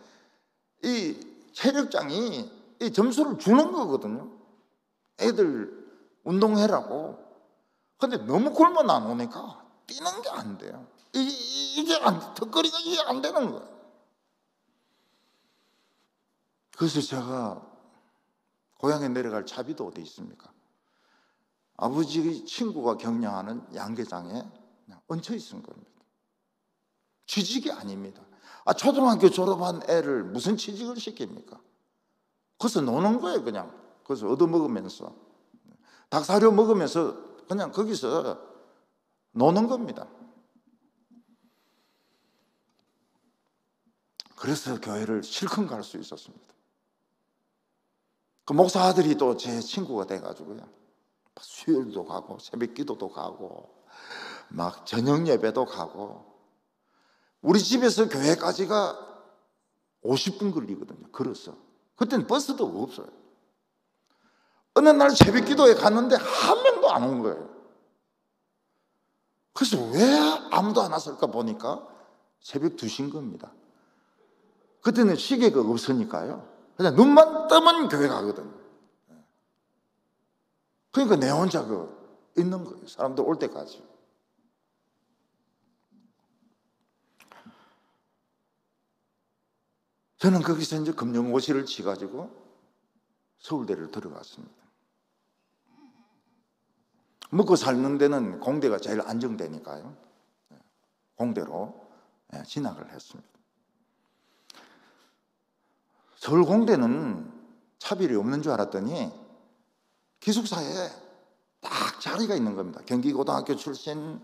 이 체력장이 이 점수를 주는 거거든요. 애들 운동해라고. 근데 너무 굶어 나오니까 뛰는 게 안 돼요. 이게 턱걸이가 이게 안 되는 거예요. 그래서 제가 고향에 내려갈 차비도 어디 있습니까? 아버지 친구가 경영하는 양계장에 그냥 얹혀 있은 겁니다. 취직이 아닙니다. 초등학교 졸업한 애를 무슨 취직을 시킵니까? 거기서 노는 거예요. 그냥 거기서 얻어먹으면서 닭사료 먹으면서 그냥 거기서 노는 겁니다. 그래서 교회를 실컷 갈 수 있었습니다. 그 목사 아들이 또 제 친구가 돼가지고요, 수요일도 가고 새벽 기도도 가고 막 저녁 예배도 가고, 우리 집에서 교회까지가 50분 걸리거든요. 걸어서. 그때는 버스도 없어요. 어느 날 새벽 기도에 갔는데 한 명도 안 온 거예요. 그래서 왜 아무도 안 왔을까 보니까 새벽 2시인 겁니다. 그때는 시계가 없으니까요. 그냥 눈만 뜨면 교회 가거든요. 그러니까 내 혼자 있는 거예요. 사람들 올 때까지. 저는 거기서 이제 금융고시를 치가지고 서울대를 들어갔습니다. 먹고 사는 데는 공대가 제일 안정되니까요. 공대로 진학을 했습니다. 서울 공대는 차별이 없는 줄 알았더니 기숙사에 딱 자리가 있는 겁니다. 경기고등학교 출신,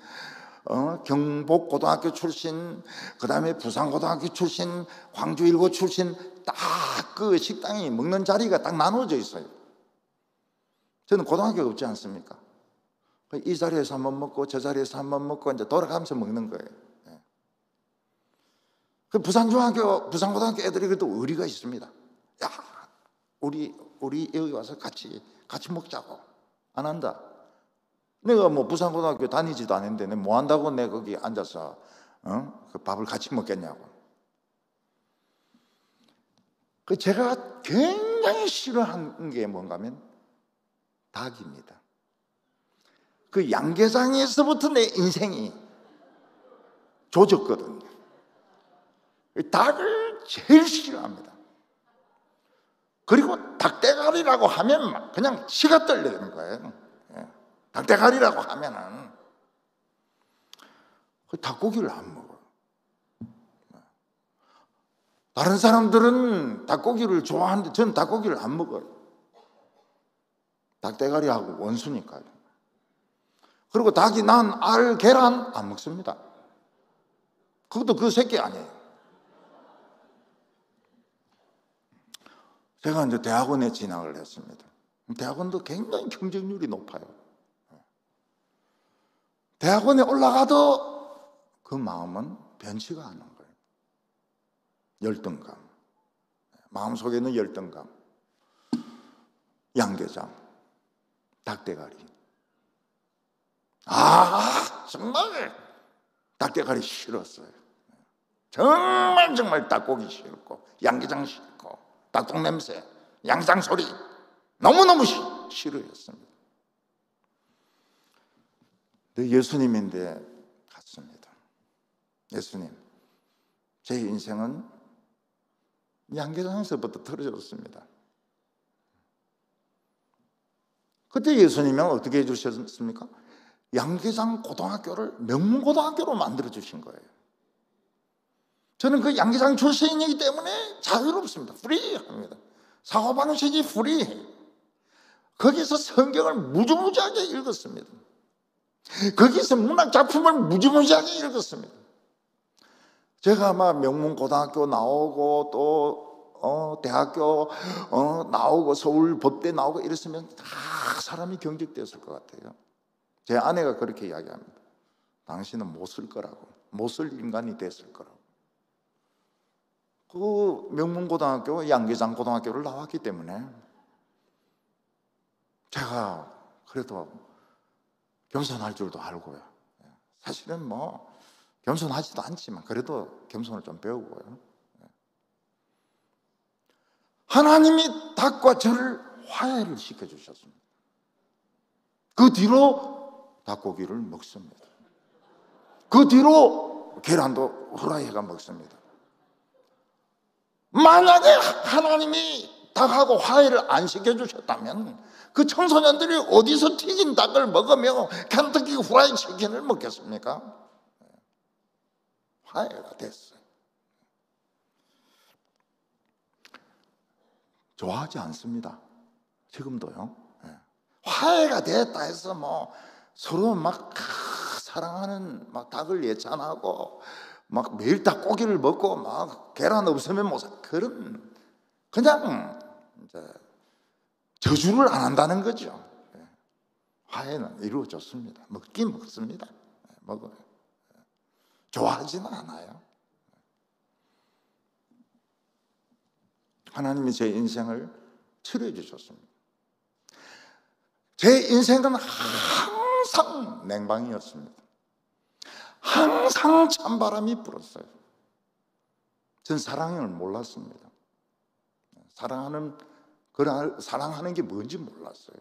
경복고등학교 출신, 그 다음에 부산고등학교 출신, 광주일고 출신, 딱 그 식당이 먹는 자리가 딱 나눠져 있어요. 저는 고등학교가 없지 않습니까? 이 자리에서 한번 먹고 저 자리에서 한번 먹고 이제 돌아가면서 먹는 거예요. 그 부산고등학교 애들이 그래도 의리가 있습니다. 야, 우리 여기 와서 같이 먹자고. 안 한다. 내가 뭐 부산고등학교 다니지도 않는데 내가 뭐 한다고 내가 거기 앉아서 그 밥을 같이 먹겠냐고. 그 제가 굉장히 싫어하는 게 뭔가 하면 닭입니다. 그 양계장에서부터 내 인생이 조졌거든요. 닭을 제일 싫어합니다. 그리고 닭대가리라고 하면 그냥 치가 떨리는 거예요. 닭대가리라고 하면은 닭고기를 안 먹어요. 다른 사람들은 닭고기를 좋아하는데 저는 닭고기를 안 먹어요. 닭대가리하고 원수니까요. 그리고 닭이 낳은 알, 계란 안 먹습니다. 그것도 그 새끼 아니에요. 제가 이제 대학원에 진학을 했습니다. 대학원도 굉장히 경쟁률이 높아요. 대학원에 올라가도 그 마음은 변치가 않는 거예요. 열등감. 마음속에는 열등감. 양계장, 닭대가리. 정말 닭대가리 싫었어요. 정말 닭고기 싫고 양계장 싫고 닭똥 냄새, 양상 소리 너무너무 싫어했습니다. 근데 예수님인데 갔습니다. 예수님, 제 인생은 양계장에서부터 틀어졌습니다. 그때 예수님은 어떻게 해주셨습니까? 양계장 고등학교를 명문고등학교로 만들어주신 거예요. 저는 그 양계장 출신이기 때문에 자유롭습니다. 프리합니다. 사고방식이 프리해요. 거기서 성경을 무지무지하게 읽었습니다. 거기서 문학작품을 무지무지하게 읽었습니다. 제가 막 명문고등학교 나오고 또 대학교 나오고 서울법대 나오고 이랬으면 다 사람이 경직되었을 것 같아요. 제 아내가 그렇게 이야기합니다. 당신은 못 쓸 거라고, 못 쓸 인간이 됐을 거라고. 그 명문고등학교 양계장 고등학교를 나왔기 때문에 제가 그래도 겸손할 줄도 알고요. 사실은 뭐 겸손하지도 않지만 그래도 겸손을 좀 배우고요. 하나님이 닭과 저를 화해를 시켜주셨습니다. 그 뒤로 닭고기를 먹습니다. 그 뒤로 계란도 후라이가 먹습니다. 만약에 하나님이 닭하고 화해를 안 시켜주셨다면 그 청소년들이 어디서 튀긴 닭을 먹으며 켄터키 후라이 치킨을 먹겠습니까? 화해가 됐어요. 좋아하지 않습니다. 지금도요. 화해가 됐다 해서 뭐 서로 막 사랑하는 막 닭을 예찬하고 막 매일 닭고기를 먹고 막 계란 없으면 못 살 그런 그냥 이제 저주를 안 한다는 거죠. 화해는 이루어졌습니다. 먹긴 먹습니다. 먹어요. 좋아하지는 않아요. 하나님이 제 인생을 치료해 주셨습니다. 제 인생은 항상 냉방이었습니다. 항상 찬바람이 불었어요. 전 사랑을 몰랐습니다. 사랑하는 게 뭔지 몰랐어요.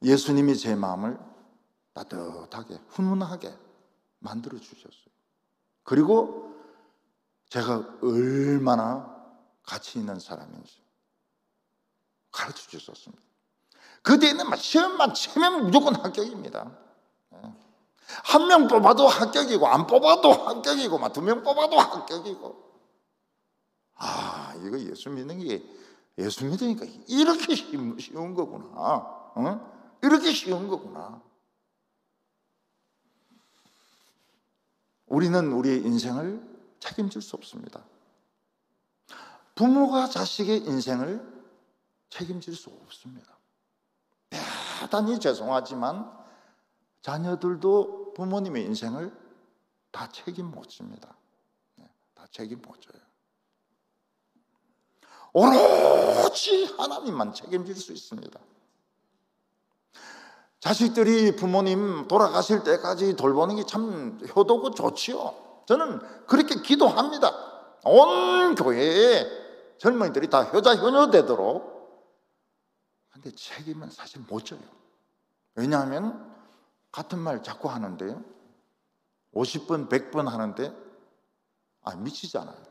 예수님이 제 마음을 따뜻하게, 훈훈하게 만들어 주셨어요. 그리고 제가 얼마나 가치 있는 사람인지 가르쳐 주셨습니다. 그 뒤에는 시험만 치면 무조건 합격입니다. 한 명 뽑아도 합격이고, 안 뽑아도 합격이고, 2명 뽑아도 합격이고. 이거 예수 믿는 게, 예수 믿으니까 이렇게 쉬운 거구나. 이렇게 쉬운 거구나. 우리는 우리의 인생을 책임질 수 없습니다. 부모가 자식의 인생을 책임질 수 없습니다. 대단히 죄송하지만 자녀들도 부모님의 인생을 다 책임 못 집니다. 다 책임 못 져요. 오로지 하나님만 책임질 수 있습니다. 자식들이 부모님 돌아가실 때까지 돌보는 게 참 효도고 좋지요. 저는 그렇게 기도합니다. 온 교회에 젊은이들이 다 효자 효녀 되도록. 근데 책임은 사실 못 져요. 왜냐하면 같은 말 자꾸 하는데요, 50번 100번 하는데 미치잖아요.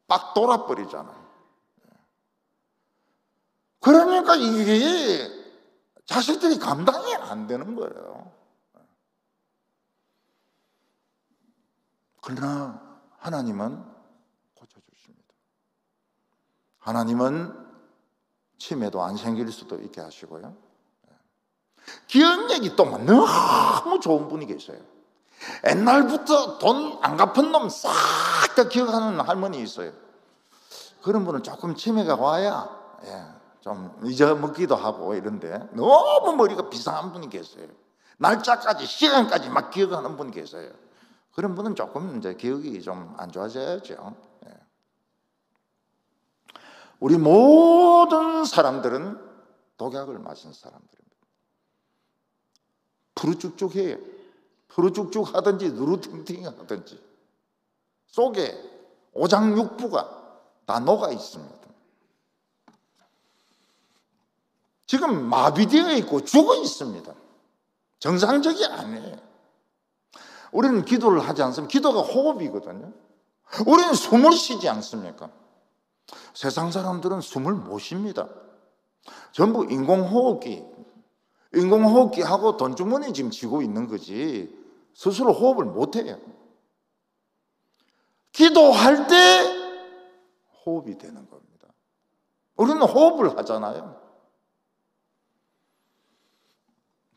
빡 돌아버리잖아요. 그러니까 이게 자식들이 감당이 안 되는 거예요. 그러나 하나님은 고쳐주십니다. 하나님은 치매도 안 생길 수도 있게 하시고요. 기억력이 또 너무 좋은 분이 계세요. 옛날부터 돈 안 갚은 놈 싹 다 기억하는 할머니 있어요. 그런 분은 조금 치매가 와야 좀 잊어먹기도 하고 이런데, 너무 머리가 비상한 분이 계세요. 날짜까지 시간까지 막 기억하는 분이 계세요. 그런 분은 조금 이제 기억이 좀 안 좋아져야죠. 우리 모든 사람들은 독약을 마신 사람들입니다. 푸르쭉쭉해요. 푸르쭉쭉 하든지 누르팅팅 하든지 속에 오장육부가 다 녹아 있습니다. 지금 마비되어 있고 죽어 있습니다. 정상적이 아니에요. 우리는 기도를 하지 않습니까? 기도가 호흡이거든요. 우리는 숨을 쉬지 않습니까? 세상 사람들은 숨을 못 쉽니다. 전부 인공호흡기하고 돈주머니 지금 쥐고 있는 거지 스스로 호흡을 못 해요. 기도할 때 호흡이 되는 겁니다. 우리는 호흡을 하잖아요.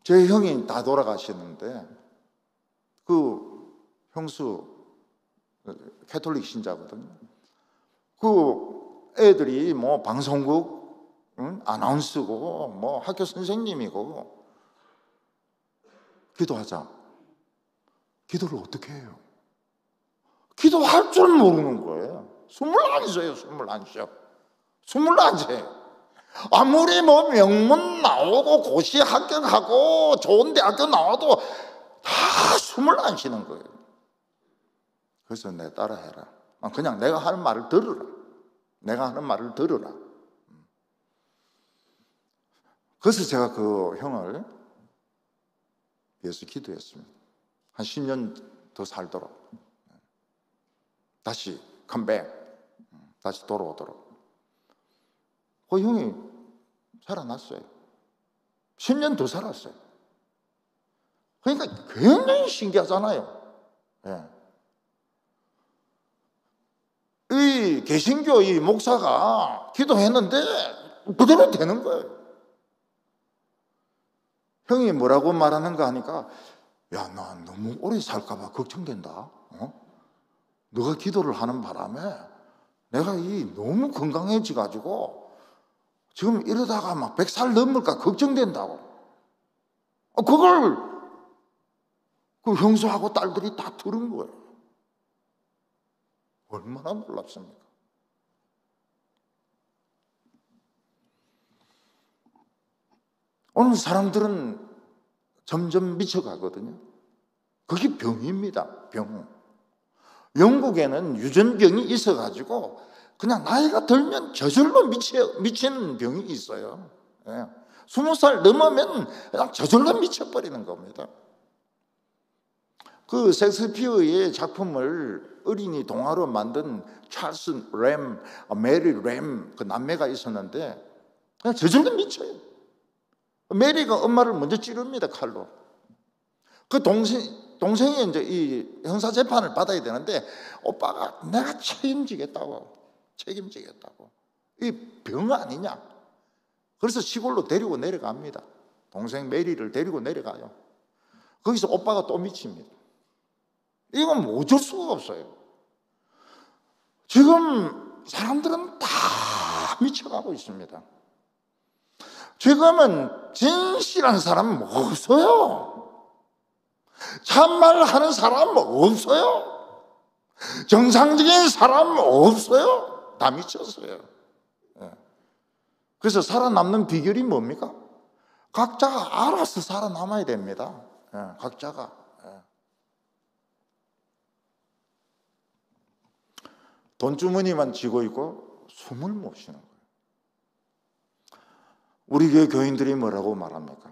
제 형이 다 돌아가셨는데 그 형수 캐톨릭 신자거든요. 그 애들이 뭐 방송국 아나운서고 뭐 학교 선생님이고, 기도하자. 기도를 어떻게 해요? 기도할 줄 모르는 거예요. 숨을 안 쉬어요. 숨을 안 쉬어. 숨을 안 쉬어요. 아무리 뭐 명문 나오고 고시 합격하고 좋은 대학교 나와도 다 숨을 안 쉬는 거예요. 그래서 내 따라해라. 그냥 내가 하는 말을 들으라. 내가 하는 말을 들으라. 그래서 제가 그 형을 위해서 기도했습니다. 한 10년 더 살도록, 다시 컴백, 다시 돌아오도록. 그 형이 살아났어요. 10년 더 살았어요. 그러니까 굉장히 신기하잖아요. 이 개신교 이 목사가 기도했는데 그대로 되는 거예요. 형이 뭐라고 말하는가 하니까, 야, 나 너무 오래 살까봐 걱정된다. 너가 기도를 하는 바람에 내가 너무 건강해져가지고 지금 이러다가 막 100살 넘을까 걱정된다고. 그걸 그 형수하고 딸들이 다 들은 거예요. 얼마나 놀랍습니까? 오늘 사람들은 점점 미쳐가거든요. 그게 병입니다. 병. 영국에는 유전병이 있어가지고 그냥 나이가 들면 저절로 미치는 병이 있어요. 20살 넘으면 그냥 저절로 미쳐버리는 겁니다. 그 셰익스피어의 작품을 어린이 동화로 만든 찰스 램, 메리 램, 그 남매가 있었는데 그냥 저절로 미쳐요. 메리가 엄마를 먼저 찌릅니다, 칼로. 그 동생이 이제 이 형사 재판을 받아야 되는데 오빠가 내가 책임지겠다고. 이 병 아니냐? 그래서 시골로 데리고 내려갑니다. 동생 메리를 데리고 내려가요. 거기서 오빠가 또 미칩니다. 이건 뭐 어쩔 수가 없어요. 지금 사람들은 다 미쳐가고 있습니다. 지금은 진실한 사람은 없어요. 참말하는 사람은 없어요. 정상적인 사람은 없어요. 다 미쳤어요. 그래서 살아남는 비결이 뭡니까? 각자가 알아서 살아남아야 됩니다. 각자가. 돈주머니만 쥐고 있고 숨을 못 쉬는 거예요. 우리 교회 교인들이 뭐라고 말합니까?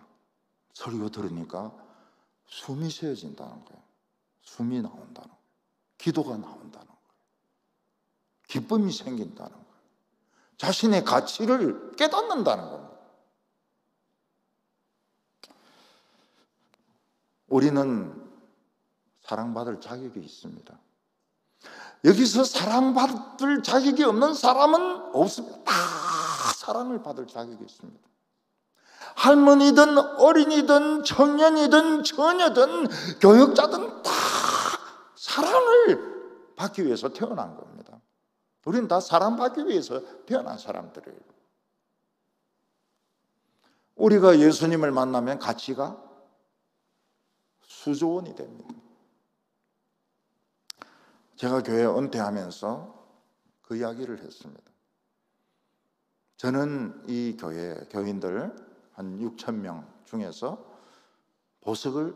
설교 들으니까 숨이 쉬어진다는 거예요. 숨이 나온다는 거예요. 기도가 나온다는 거예요. 기쁨이 생긴다는 거예요. 자신의 가치를 깨닫는다는 겁니다. 우리는 사랑받을 자격이 있습니다. 여기서 사랑받을 자격이 없는 사람은 없습니다. 다 사랑을 받을 자격이 있습니다. 할머니든 어린이든 청년이든 처녀든 교역자든 다 사랑을 받기 위해서 태어난 겁니다. 우리는 다 사랑받기 위해서 태어난 사람들이에요. 우리가 예수님을 만나면 가치가 수조원이 됩니다. 제가 교회 은퇴하면서 그 이야기를 했습니다. 저는 이 교회 교인들 한 6,000명 중에서 보석을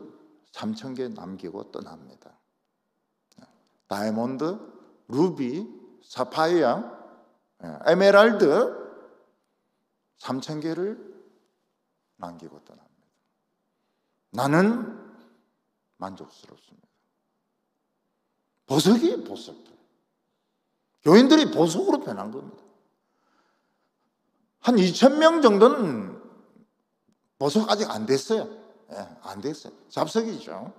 3,000개 남기고 떠납니다. 다이아몬드, 루비, 사파이어, 에메랄드 3,000개를 남기고 떠납니다. 나는 만족스럽습니다. 보석이 보석들. 교인들이 보석으로 변한 겁니다. 한 2,000명 정도는 보석 아직 안 됐어요. 안 됐어요. 잡석이죠.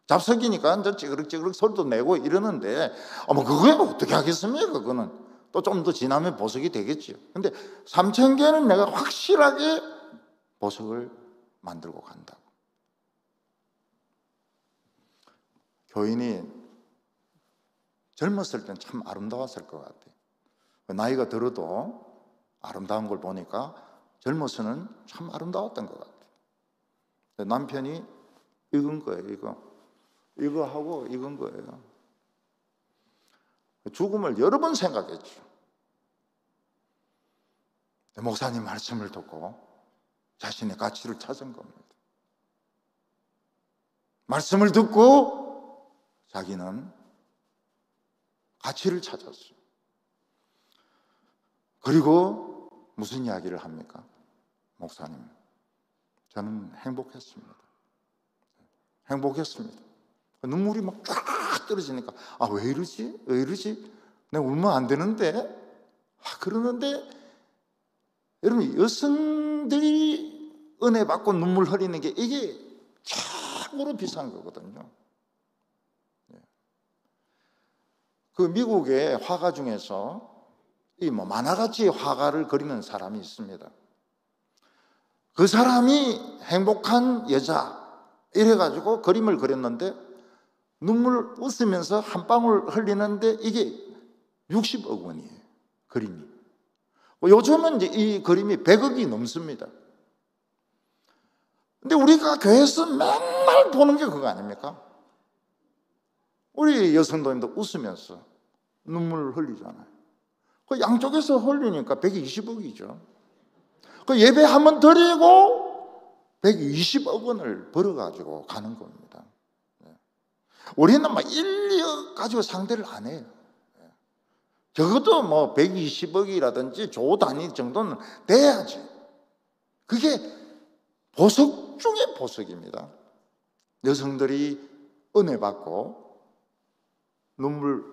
잡석이니까 이제 찌그럭찌그럭 소리도 내고 이러는데, 그거야 어떻게 하겠습니까? 그거는 또 좀 더 지나면 보석이 되겠죠. 근데 3,000개는 내가 확실하게 보석을 만들고 간다. 교인이 젊었을 땐 참 아름다웠을 것 같아요. 나이가 들어도 아름다운 걸 보니까 젊어서는 참 아름다웠던 것 같아요. 남편이 익은 거예요. 이거 하고 익은 거예요. 죽음을 여러 번 생각했죠. 목사님 말씀을 듣고 자신의 가치를 찾은 겁니다. 말씀을 듣고 자기는 가치를 찾았어요. 그리고 무슨 이야기를 합니까? 목사님, 저는 행복했습니다. 행복했습니다. 눈물이 막 쫙 떨어지니까 왜 이러지? 왜 이러지? 내가 울면 안 되는데? 그러는데 여러분, 여성들이 은혜 받고 눈물 흘리는 게 이게 최고로 비싼 거거든요. 그 미국의 화가 중에서 만화같이 화가를 그리는 사람이 있습니다. 그 사람이 행복한 여자 이래가지고 그림을 그렸는데 눈물 웃으면서 한 방울 흘리는데 이게 60억 원이에요. 그림이. 요즘은 이제 이 그림이 100억이 넘습니다. 근데 우리가 교회에서 맨날 보는 게 그거 아닙니까? 우리 여성도님도 웃으면서 눈물 흘리잖아요. 그 양쪽에서 흘리니까 120억이죠. 그 예배 한번 드리고 120억 원을 벌어가지고 가는 겁니다. 우리는 막 1, 2억 가지고 상대를 안 해요. 적어도 뭐 120억이라든지 조 단위 정도는 돼야지. 그게 보석 중에 보석입니다. 여성들이 은혜 받고 눈물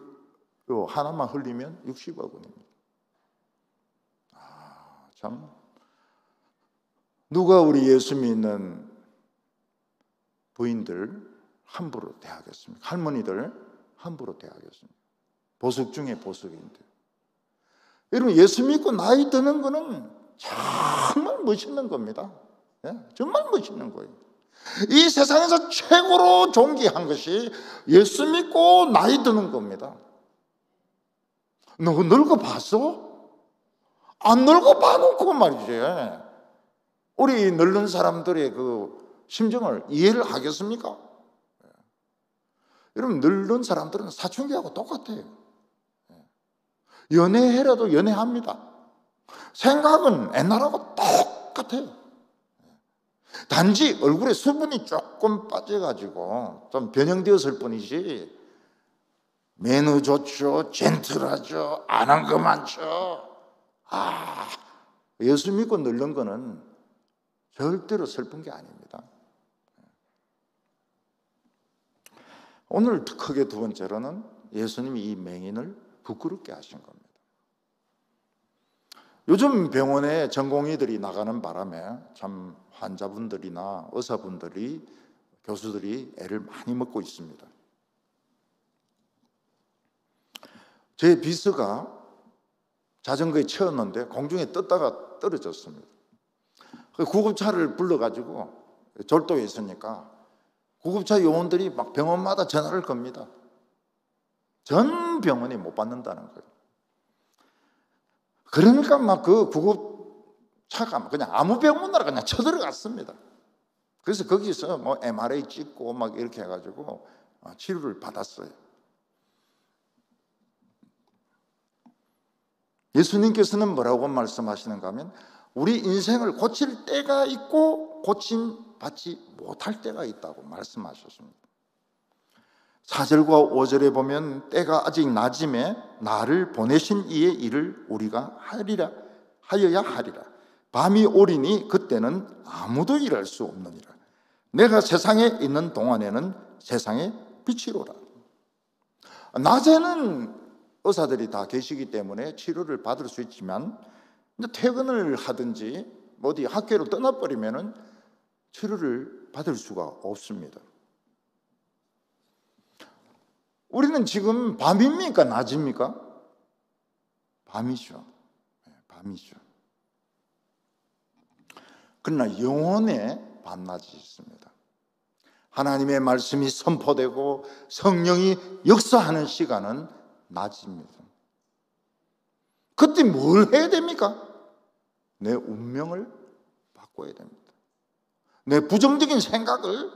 하나만 흘리면 60억 원입니다. 참, 누가 우리 예수 믿는 부인들 함부로 대하겠습니까? 할머니들 함부로 대하겠습니까? 보석 중에 보석인데. 여러분, 예수 믿고 나이 드는 거는 정말 멋있는 겁니다. 정말 멋있는 거예요. 이 세상에서 최고로 존귀한 것이 예수 믿고 나이 드는 겁니다. 너 늙어 봤어? 안 늙어 봐놓고 말이지. 우리 늙은 사람들의 그 심정을 이해를 하겠습니까? 여러분, 늙은 사람들은 사춘기하고 똑같아요. 연애해라도 연애합니다. 생각은 옛날하고 똑같아요. 단지 얼굴에 수분이 조금 빠져가지고 좀 변형되었을 뿐이지 매너 좋죠, 젠틀하죠, 안 한 거 많죠. 예수 믿고 늙는 거는 절대로 슬픈 게 아닙니다. 오늘 크게 두 번째로는 예수님이 이 맹인을 부끄럽게 하신 겁니다. 요즘 병원에 전공의들이 나가는 바람에 참 환자분들이나 의사분들이, 교수들이 애를 많이 먹고 있습니다. 제 비서가 자전거에 채웠는데 공중에 떴다가 떨어졌습니다. 구급차를 불러가지고 절도에 있으니까 구급차 요원들이 막 병원마다 전화를 겁니다. 전 병원이 못 받는다는 거예요. 그러니까 막 그 구급차가 그냥 아무 병원으로 그냥 쳐들어갔습니다. 그래서 거기서 뭐 MRI 찍고 막 이렇게 해가지고 치료를 받았어요. 예수님께서는 뭐라고 말씀하시는가 하면 우리 인생을 고칠 때가 있고 고침받지 못할 때가 있다고 말씀하셨습니다. 4절과 5절에 보면 때가 아직 낮음에 나를 보내신 이의 일을 우리가 하여야 하리라. 밤이 오리니 그때는 아무도 일할 수 없느니라. 내가 세상에 있는 동안에는 세상의 빛이로라. 낮에는 의사들이 다 계시기 때문에 치료를 받을 수 있지만 퇴근을 하든지 어디 학교로 떠나버리면 치료를 받을 수가 없습니다. 우리는 지금 밤입니까? 낮입니까? 밤이죠. 밤이죠. 그러나 영혼의 밤낮이 있습니다. 하나님의 말씀이 선포되고 성령이 역사하는 시간은 낮입니다. 그때 뭘 해야 됩니까? 내 운명을 바꿔야 됩니다. 내 부정적인 생각을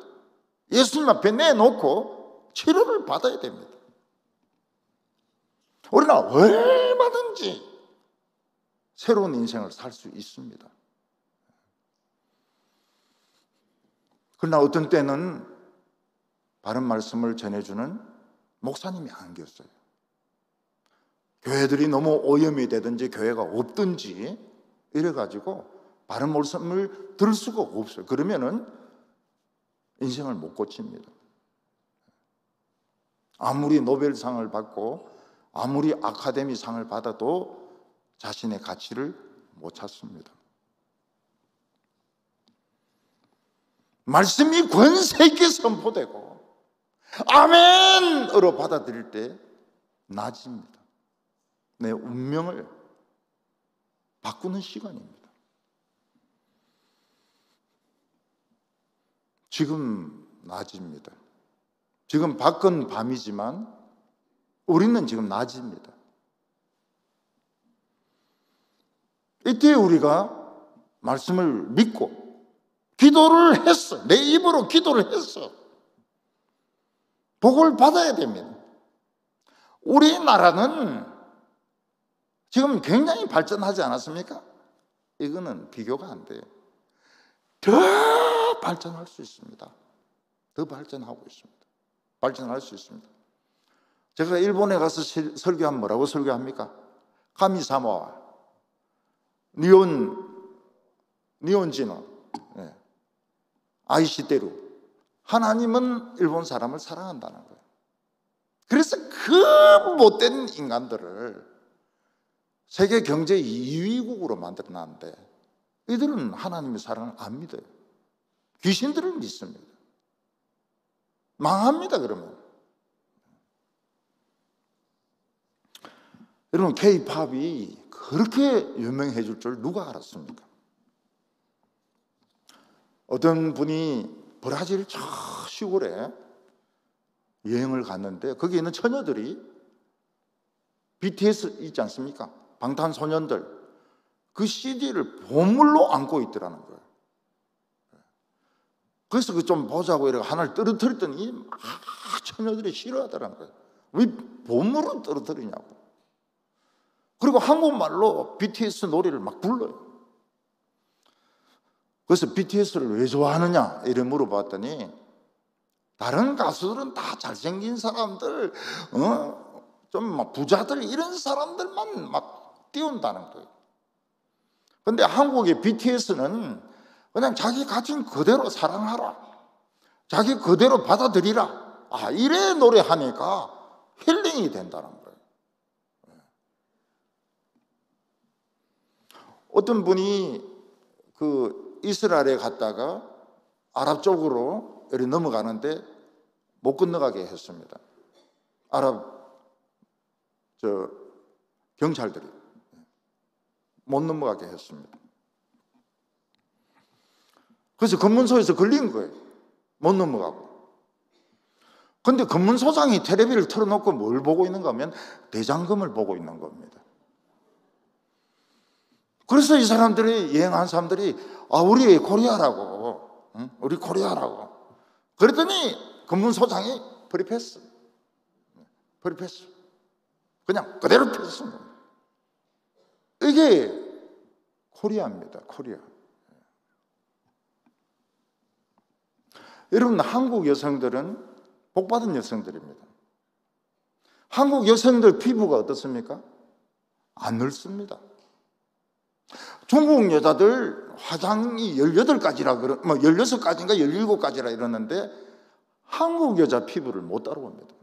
예수님 앞에 내놓고 치료를 받아야 됩니다. 우리는 얼마든지 새로운 인생을 살 수 있습니다. 그러나 어떤 때는 바른 말씀을 전해주는 목사님이 안 계세요. 교회들이 너무 오염이 되든지 교회가 없든지 이래가지고 바른 말씀을 들을 수가 없어요. 그러면은 인생을 못 고칩니다. 아무리 노벨상을 받고 아무리 아카데미상을 받아도 자신의 가치를 못 찾습니다. 말씀이 권세 있게 선포되고 아멘으로 받아들일 때 낮입니다. 내 운명을 바꾸는 시간입니다. 지금 낮입니다. 지금 밖은 밤이지만 우리는 지금 낮입니다. 이때 우리가 말씀을 믿고 기도를 했어. 내 입으로 기도를 했어. 복을 받아야 됩니다. 우리나라는 지금 굉장히 발전하지 않았습니까? 이거는 비교가 안 돼요. 더 발전할 수 있습니다. 더 발전하고 있습니다. 발전할 수 있습니다. 제가 일본에 가서 설교하면 뭐라고 설교합니까? 카미사마와 니온지노 아이시테루, 하나님은 일본 사람을 사랑한다는 거예요. 그래서 그 못된 인간들을 세계 경제 2위국으로 만들어놨는데 이들은 하나님의 사랑을 안 믿어요. 귀신들을 믿습니다. 망합니다. 그러면 여러분, K-팝이 그렇게 유명해질 줄 누가 알았습니까? 어떤 분이 브라질 저 시골에 여행을 갔는데 거기에 있는 처녀들이 BTS 있지 않습니까? 방탄소년들, 그 CD를 보물로 안고 있더라는 거예요. 그래서 그 좀 보자고 이렇게 하나를 떨어뜨렸더니 처녀들이 싫어하더라는 거예요. 왜 보물을 떨어뜨리냐고. 그리고 한국말로 BTS 노래를 막 불러요. 그래서 BTS를 왜 좋아하느냐 이래 물어봤더니 다른 가수들은 다 잘생긴 사람들, 좀 막 부자들 이런 사람들만 막 띄운다는 거예요. 근데 한국의 BTS는 그냥 자기 가진 그대로 사랑하라, 자기 그대로 받아들이라, 이래 노래하니까 힐링이 된다는 거예요. 어떤 분이 그 이스라엘에 갔다가 아랍 쪽으로 이렇게 넘어가는데 못 건너가게 했습니다. 아랍 경찰들이 못 넘어가게 했습니다. 그래서 검문소에서 걸린 거예요. 못 넘어가고. 근데 검문소장이 텔레비를 틀어놓고 뭘 보고 있는가 하면 대장금을 보고 있는 겁니다. 그래서 이 사람들이, 여행한 사람들이 우리 코리아라고, 우리 코리아라고 그랬더니 검문소장이 버립했어. 그냥 그대로 폈습니다. 이게 코리아입니다. 코리아. 여러분, 한국 여성들은 복받은 여성들입니다. 한국 여성들 피부가 어떻습니까? 안 늙습니다. 중국 여자들 화장이 18가지라 16가지인가 17가지라 이러는데 한국 여자 피부를 못 따라옵니다.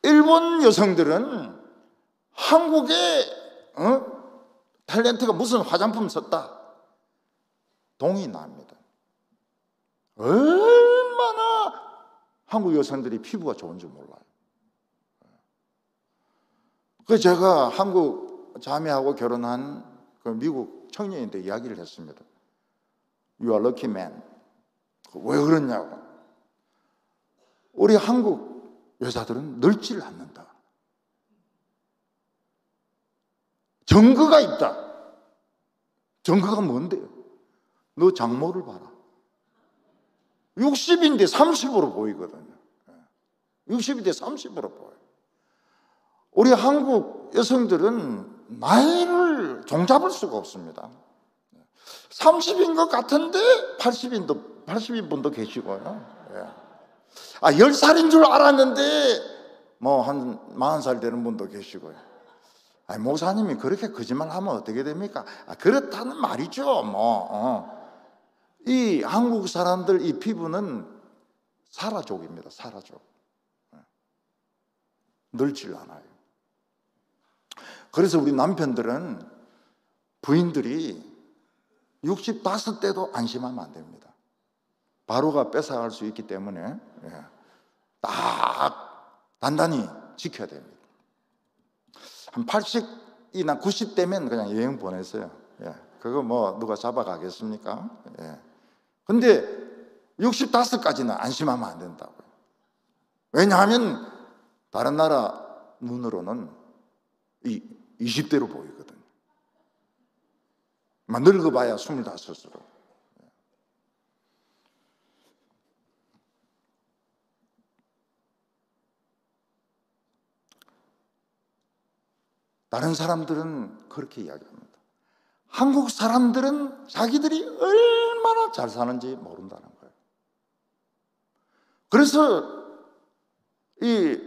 일본 여성들은 한국의 탤런트가 무슨 화장품 썼다 동이 납니다. 얼마나 한국 여성들이 피부가 좋은지 몰라요. 그래서 제가 한국 자매하고 결혼한 그 미국 청년인데 이야기를 했습니다. You are lucky man. 왜 그러냐고. 우리 한국 여자들은 늙지를 않는다. 정거가 있다. 정거가 뭔데요? 너 장모를 봐라. 60인데 30으로 보이거든요. 60인데 30으로 보여요. 우리 한국 여성들은 나이를 종잡을 수가 없습니다. 30인 것 같은데 80인 분도 계시고요. 10살인 줄 알았는데 한 40살 되는 분도 계시고요. 목사님이 그렇게 거짓말하면 어떻게 됩니까? 그렇다는 말이죠. 이 한국 사람들 이 피부는 사라족입니다. 사라족. 늙질 않아요. 그래서 우리 남편들은 부인들이 65대도 안심하면 안 됩니다. 바로가 뺏어갈 수 있기 때문에 딱 단단히 지켜야 됩니다. 한 80이나 90대면 그냥 여행 보냈어요. 그거 누가 잡아가겠습니까? 근데 65까지는 안심하면 안 된다고요. 왜냐하면 다른 나라 눈으로는 20대로 보이거든요. 늙어봐야 25으로. 다른 사람들은 그렇게 이야기합니다. 한국 사람들은 자기들이 얼마나 잘 사는지 모른다는 거예요. 그래서 이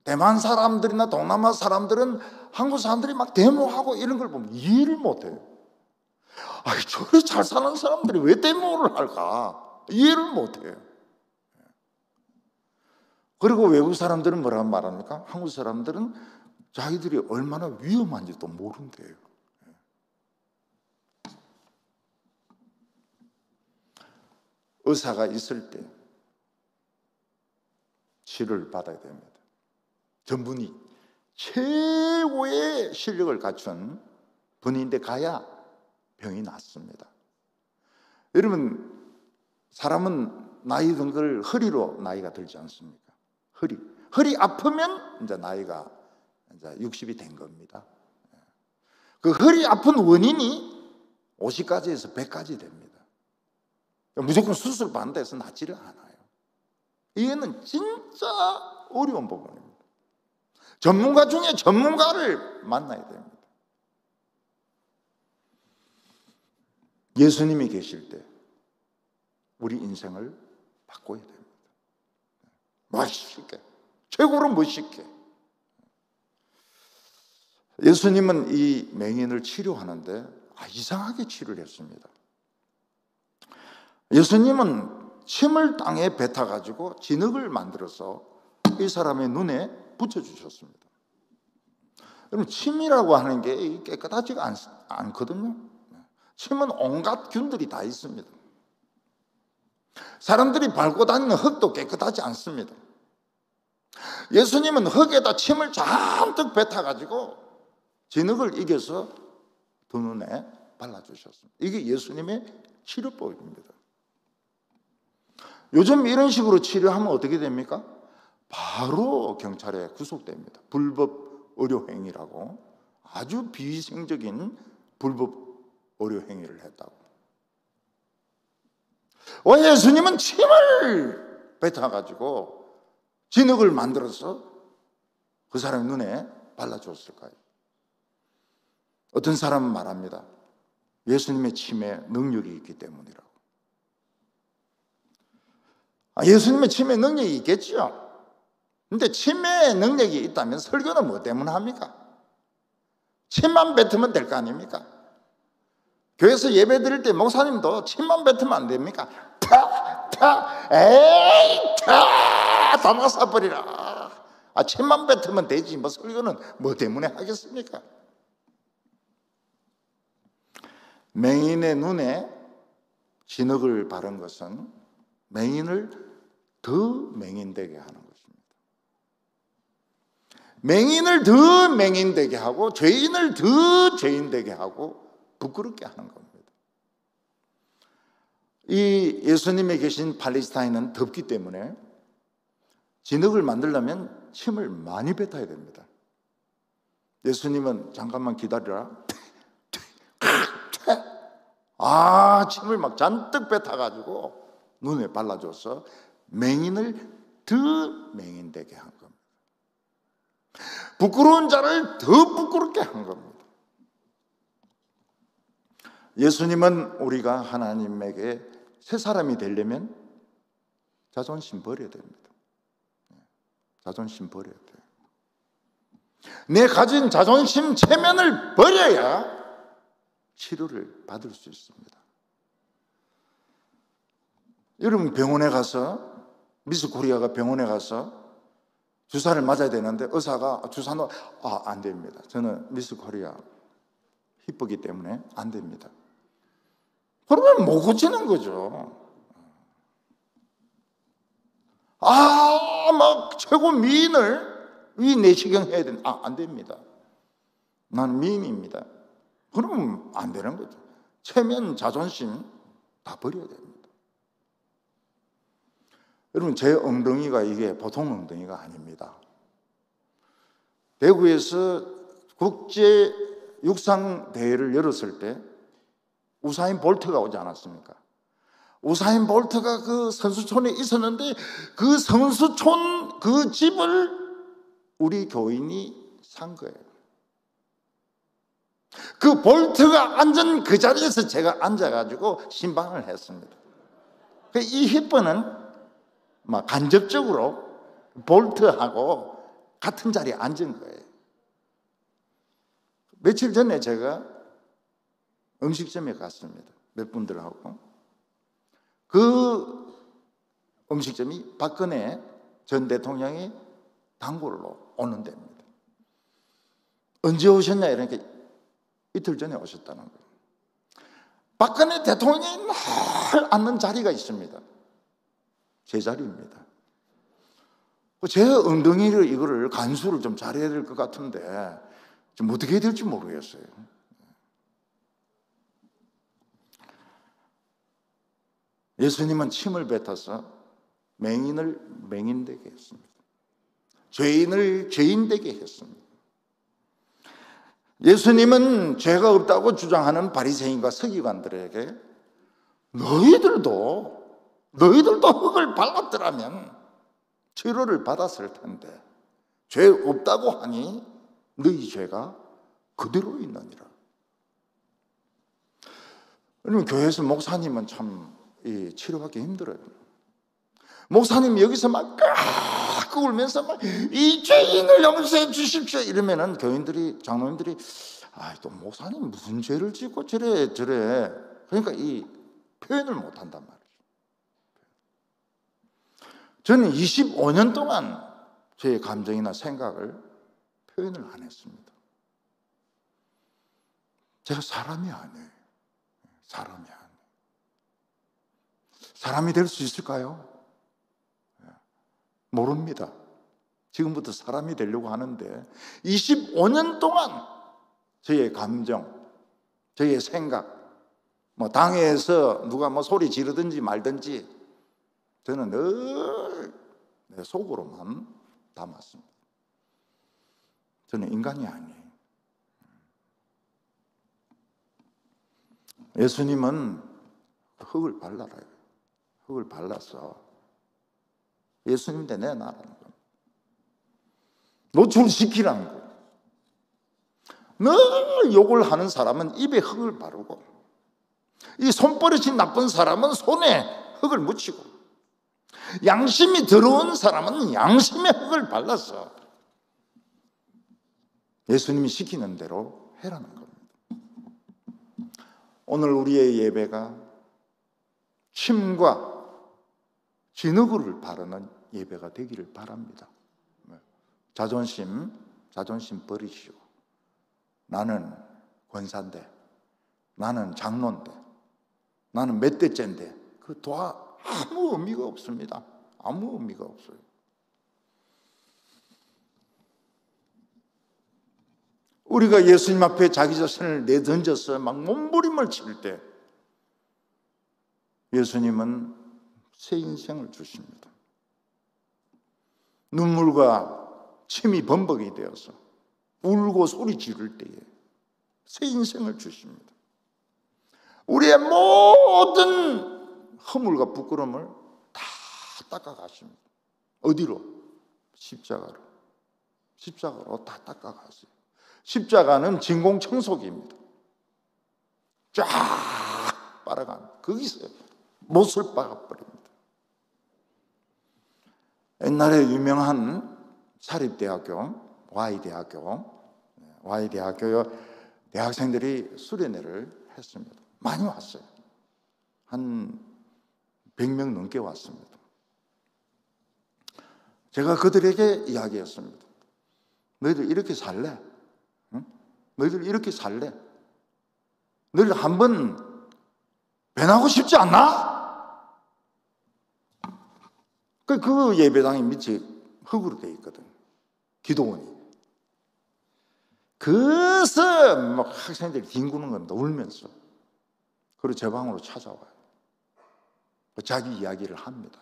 대만 사람들이나 동남아 사람들은 한국 사람들이 막 데모하고 이런 걸 보면 이해를 못해요. 아니, 저리 잘 사는 사람들이 왜 데모를 할까? 이해를 못해요. 그리고 외국 사람들은 뭐라고 말합니까? 한국 사람들은 자기들이 얼마나 위험한지도 모른대요. 의사가 있을 때 치료를 받아야 됩니다. 전문의, 최고의 실력을 갖춘 분인데 가야 병이 낫습니다. 여러분, 사람은 나이 든 걸 허리로 나이가 들지 않습니까? 허리 아프면 이제 나이가 이제 60이 된 겁니다. 그 허리 아픈 원인이 50까지에서 100까지 됩니다. 무조건 수술 반대해서 낫지를 않아요. 이거는 진짜 어려운 부분입니다. 전문가 중에 전문가를 만나야 됩니다. 예수님이 계실 때 우리 인생을 바꿔야 됩니다. 멋있게, 최고로 멋있게. 예수님은 이 맹인을 치료하는데 이상하게 치료를 했습니다. 예수님은 침을 땅에 뱉어가지고 진흙을 만들어서 이 사람의 눈에 붙여주셨습니다. 여러분, 침이라고 하는 게 깨끗하지가 않거든요. 침은 온갖 균들이 다 있습니다. 사람들이 밟고 다니는 흙도 깨끗하지 않습니다. 예수님은 흙에다 침을 잔뜩 뱉어가지고 진흙을 이겨서 두 눈에 발라주셨습니다. 이게 예수님의 치료법입니다. 요즘 이런 식으로 치료하면 어떻게 됩니까? 바로 경찰에 구속됩니다. 불법 의료행위라고, 아주 비위생적인 불법 의료행위를 했다고. 왜 예수님은 침을 뱉어가지고 진흙을 만들어서 그 사람의 눈에 발라줬을까요? 어떤 사람은 말합니다. 예수님의 침에 능력이 있기 때문이라고. 예수님의 침에 능력이 있겠죠. 근데 침에 능력이 있다면 설교는 뭐 때문에 합니까? 침만 뱉으면 될 거 아닙니까? 교회에서 예배 드릴 때 목사님도 침만 뱉으면 안 됩니까? 에이, 다 막아버리라. 침만 뱉으면 되지. 뭐 설교는 뭐 때문에 하겠습니까? 맹인의 눈에 진흙을 바른 것은 맹인을 더 맹인되게 하는 것입니다. 맹인을 더 맹인되게 하고 죄인을 더 죄인되게 하고 부끄럽게 하는 겁니다. 이 예수님이 계신 팔레스타인은 덥기 때문에 진흙을 만들려면 침을 많이 뱉어야 됩니다. 예수님은 잠깐만 기다려라. 침을 막 잔뜩 뱉어가지고 눈에 발라줘서 맹인을 더 맹인되게 한 겁니다. 부끄러운 자를 더 부끄럽게 한 겁니다. 예수님은 우리가 하나님에게 새 사람이 되려면 자존심 버려야 됩니다. 자존심 버려야 돼요. 내 가진 자존심 체면을 버려야 치료를 받을 수 있습니다. 여러분, 병원에 가서, 미스 코리아가 병원에 가서 주사를 맞아야 되는데 의사가 주사 놓아, 안 됩니다. 저는 미스 코리아 히프기 때문에 안 됩니다. 그러면 못 고치는 거죠. 막 최고 미인을 위 내시경 해야 된다. 안 됩니다. 난 미인입니다. 그러면 안 되는 거죠. 체면, 자존심 다 버려야 됩니다. 여러분, 제 엉덩이가 이게 보통 엉덩이가 아닙니다. 대구에서 국제 육상 대회를 열었을 때 우사인 볼트가 오지 않았습니까? 우사인 볼트가 그 선수촌에 있었는데 그 선수촌 그 집을 우리 교인이 산 거예요. 그 볼트가 앉은 그 자리에서 제가 앉아가지고 신방을 했습니다. 이 히퍼는 막 간접적으로 볼트하고 같은 자리에 앉은 거예요. 며칠 전에 제가 음식점에 갔습니다. 몇 분들하고. 그 음식점이 박근혜 전 대통령이 단골로 오는 데입니다. 언제 오셨냐 이러니까 이틀 전에 오셨다는 거예요. 박근혜 대통령이 늘 앉는 자리가 있습니다. 제 자리입니다. 제 엉덩이를 이거를 간수를 좀 잘해야 될 것 같은데 좀 어떻게 해야 될지 모르겠어요. 예수님은 침을 뱉어서 맹인을 맹인되게 했습니다. 죄인을 죄인되게 했습니다. 예수님은 죄가 없다고 주장하는 바리새인과 서기관들에게 너희들도 흙을 발랐더라면 치료를 받았을 텐데 죄 없다고 하니 너희 죄가 그대로 있느니라. 왜냐면 교회에서 목사님은 참 치료받기 힘들어요. 목사님 여기서 막 깍 울면서 막 이 죄인을 용서해 주십시오 이러면은 교인들이, 장로님들이 또 목사님 무슨 죄를 짓고 저래 그러니까 이 표현을 못 한단 말이죠. 저는 25년 동안 제 감정이나 생각을 표현을 안 했습니다. 제가 사람이 아니에요. 사람이 될 수 있을까요? 모릅니다. 지금부터 사람이 되려고 하는데 25년 동안 저의 감정, 저의 생각, 당에서 누가 소리 지르든지 말든지 저는 늘 내 속으로만 담았습니다. 저는 인간이 아니에요. 예수님은 흙을 발라라. 흙을 발라서 예수님한테 내놔라는 겁니다. 노출시키라는 거예요. 늘 욕을 하는 사람은 입에 흙을 바르고 이 손버릇이 나쁜 사람은 손에 흙을 묻히고 양심이 더러운 사람은 양심에 흙을 발라서 예수님이 시키는 대로 해라는 겁니다. 오늘 우리의 예배가 침과 진흙을 바르는 예배가 되기를 바랍니다. 자존심 버리시오. 나는 권사인데, 나는 장로인데, 나는 몇 대째인데 그 아무 의미가 없습니다. 아무 의미가 없어요. 우리가 예수님 앞에 자기 자신을 내던져서 막 몸부림을 칠 때 예수님은 새 인생을 주십니다. 눈물과 침이 범벅이 되어서 울고 소리 지를 때에 새 인생을 주십니다. 우리의 모든 허물과 부끄러움을 다 닦아가십니다. 어디로? 십자가로 다 닦아가세요. 십자가는 진공청소기입니다. 쫙 빨아가는 거기서 못을 박아버립니다. 옛날에 유명한 사립대학교 Y대학교 대학생들이 수련회를 했습니다. 많이 왔어요. 한 100명 넘게 왔습니다. 제가 그들에게 이야기했습니다. 너희들 이렇게 살래? 응? 너희들 이렇게 살래? 너희들 한번 변하고 싶지 않나? 그 예배당이 밑에 흙으로 되어 있거든. 기도원이. 그래서 막 학생들이 뒹구는 겁니다. 울면서. 그리고 제 방으로 찾아와요. 자기 이야기를 합니다.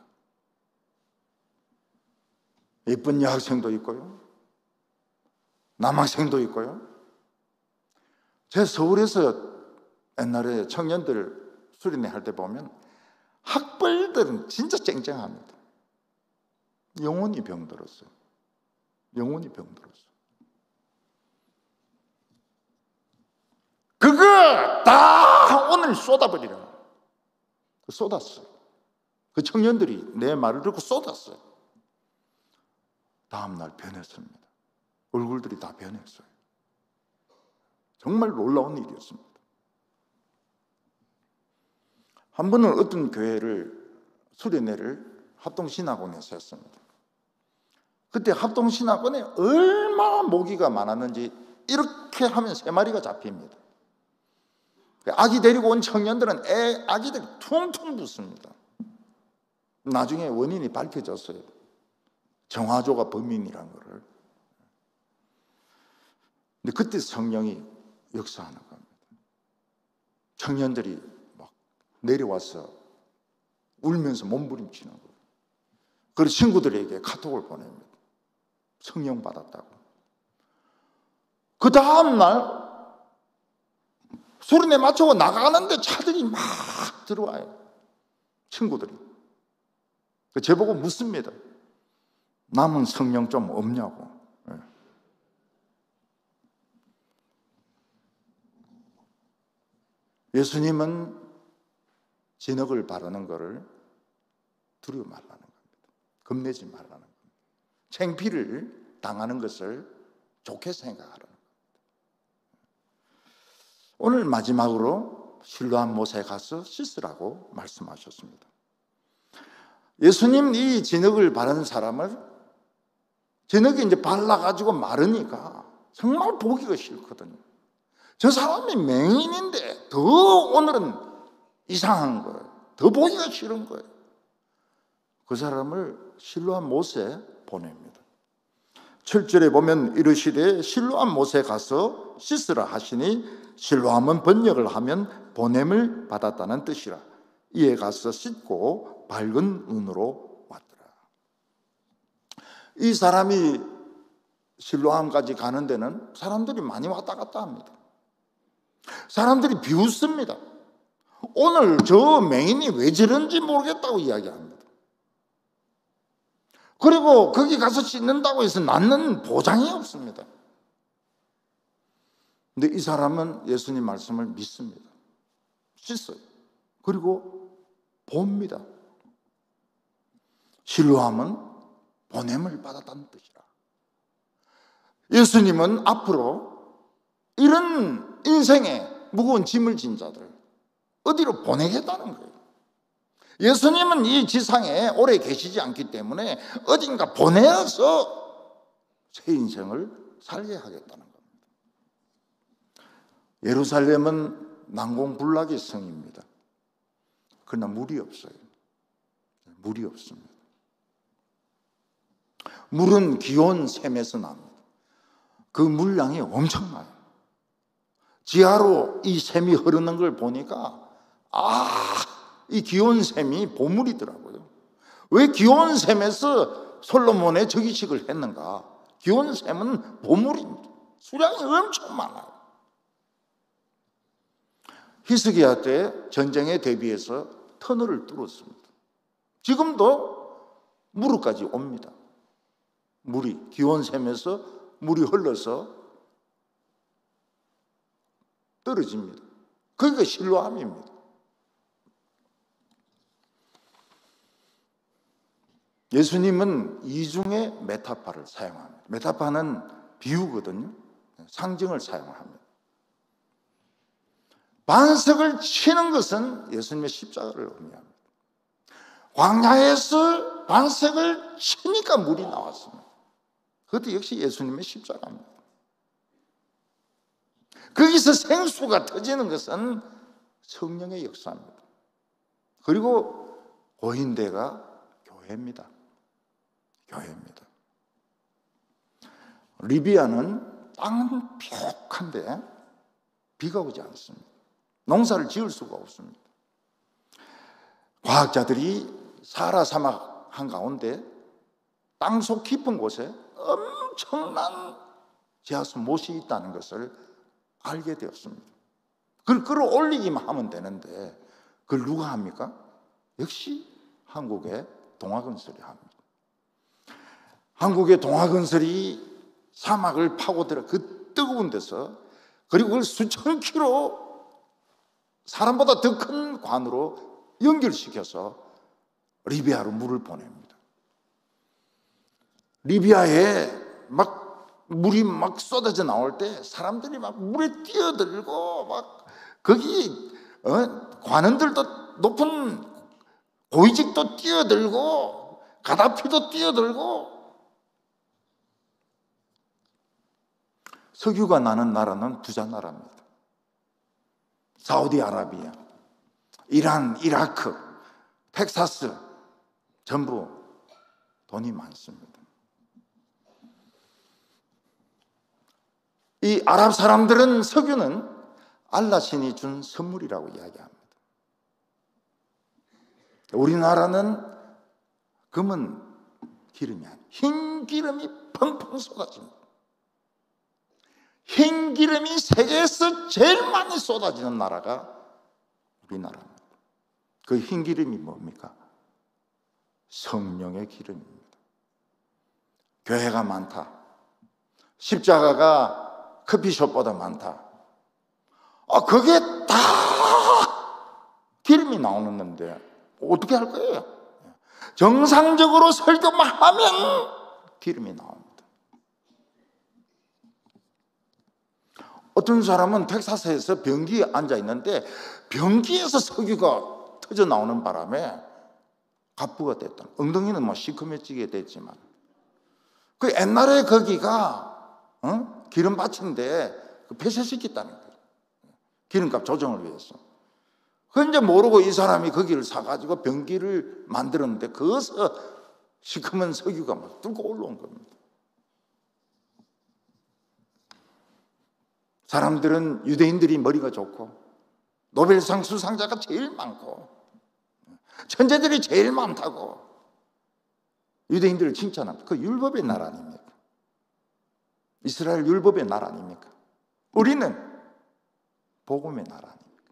예쁜 여학생도 있고요. 남학생도 있고요. 제가 서울에서 옛날에 청년들 수련회 할 때 보면 학벌들은 진짜 쨍쨍합니다. 영혼이 병들었어요. 영혼이 병들었어요. 다 쏟아버리라. 쏟았어요. 그 청년들이 내 말을 듣고 쏟았어요. 다음날 변했습니다. 얼굴들이 다 변했어요. 정말 놀라운 일이었습니다. 한 번은 어떤 교회를 수련회를 합동신학원에서 했습니다. 그때 합동신학원에 얼마나 모기가 많았는지 이렇게 하면 3마리가 잡힙니다. 아기 데리고 온 청년들은 아기들이 퉁퉁 붓습니다. 나중에 원인이 밝혀졌어요. 정화조가 범인이라는 것을. 근데 그때 성령이 역사하는 겁니다. 청년들이 막 내려와서 울면서 몸부림치는 거예요. 그래서 친구들에게 카톡을 보냅니다. 성령 받았다고. 그 다음날 수련회 마치고 나가는데 차들이 막 들어와요. 친구들이. 저보고 묻습니다. 남은 성령 좀 없냐고. 예수님은 진흙을 바르는 것을 두려워 말라는 겁니다. 겁내지 말라는 겁니다. 창피를 당하는 것을 좋게 생각하라는 겁니다. 오늘 마지막으로 실로암 못에 가서 씻으라고 말씀하셨습니다. 예수님 이 진흙을 바른 사람을 진흙이 이제 발라가지고 마르니까 정말 보기가 싫거든요. 저 사람이 맹인인데 더 오늘은 이상한 거예요. 더 보기가 싫은 거예요. 그 사람을 실로암 못에 보냅니다. 7절에 보면 이르시되 실로암 못에 가서 씻으라 하시니 실로암은 번역을 하면 보냄을 받았다는 뜻이라. 이에 가서 씻고 밝은 눈으로 왔더라. 이 사람이 실로암까지 가는 데는 사람들이 많이 왔다 갔다 합니다. 사람들이 비웃습니다. 오늘 저 맹인이 왜 저런지 모르겠다고 이야기합니다. 그리고 거기 가서 씻는다고 해서 낫는 보장이 없습니다. 근데 이 사람은 예수님 말씀을 믿습니다. 씻어요. 그리고 봅니다. 실로암은 보냄을 받았다는 뜻이라. 예수님은 앞으로 이런 인생에 무거운 짐을 진 자들 어디로 보내겠다는 거예요. 예수님은 이 지상에 오래 계시지 않기 때문에 어딘가 보내어서 새 인생을 살게 하겠다는 겁니다. 예루살렘은 난공불락의 성입니다. 그러나 물이 없어요. 물이 없습니다. 물은 기온 샘에서 납니다. 그 물량이 엄청나요. 지하로 이 샘이 흐르는 걸 보니까 이 기온샘이 보물이더라고요. 왜 기온샘에서 솔로몬의 즉위식을 했는가? 기온샘은 보물입니다. 수량이 엄청 많아요. 히스기야 때 전쟁에 대비해서 터널을 뚫었습니다. 지금도 무릎까지 옵니다. 물이 기온샘에서 물이 흘러서 떨어집니다. 거기가 실로암입니다. 예수님은 이중의 메타파를 사용합니다. 메타파는 비유거든요. 상징을 사용합니다. 반석을 치는 것은 예수님의 십자가를 의미합니다. 광야에서 반석을 치니까 물이 나왔습니다. 그것도 역시 예수님의 십자가입니다. 거기서 생수가 터지는 것은 성령의 역사입니다. 그리고 고인대가 교회입니다. 교회입니다. 리비아는 땅은 벽한데 비가 오지 않습니다. 농사를 지을 수가 없습니다. 과학자들이 사하라 사막 한가운데 땅속 깊은 곳에 엄청난 지하수 못이 있다는 것을 알게 되었습니다. 그걸 끌어올리기만 하면 되는데 그걸 누가 합니까? 역시 한국의 동아건설이 합니다. 한국의 동아건설이 사막을 파고들어 그 뜨거운 데서 그리고 그걸 수천 킬로 사람보다 더 큰 관으로 연결시켜서 리비아로 물을 보냅니다. 리비아에 막 물이 막 쏟아져 나올 때 사람들이 막 물에 뛰어들고 막 거기 관원들도 높은 고위직도 뛰어들고 가다피도 뛰어들고. 석유가 나는 나라는 부자 나라입니다. 사우디아라비아, 이란, 이라크, 텍사스 전부 돈이 많습니다. 이 아랍 사람들은 석유는 알라 신이 준 선물이라고 이야기합니다. 우리나라는 검은 기름이 아니에요. 흰 기름이 펑펑 쏟아집니다. 흰 기름이 세계에서 제일 많이 쏟아지는 나라가 우리나라입니다. 그 흰 기름이 뭡니까? 성령의 기름입니다. 교회가 많다. 십자가가 커피숍보다 많다. 그게 다 기름이 나오는데 어떻게 할 거예요? 정상적으로 설교만 하면 기름이 나옵니다. 어떤 사람은 텍사스에서 변기에 앉아 있는데 변기에서 석유가 터져 나오는 바람에 갑부가 됐다. 엉덩이는 뭐 시커매지게 됐지만, 그 옛날에 거기가 기름밭인데 폐쇄시켰다는 거예요. 기름값 조정을 위해서. 그런데 모르고 이 사람이 거기를 사가지고 변기를 만들었는데 거기서 시커먼 석유가 막 뚫고 올라온 겁니다. 사람들은 유대인들이 머리가 좋고 노벨상 수상자가 제일 많고 천재들이 제일 많다고 유대인들을 칭찬합니다. 그 율법의 나라 아닙니까? 이스라엘 율법의 나라 아닙니까? 우리는 복음의 나라 아닙니까?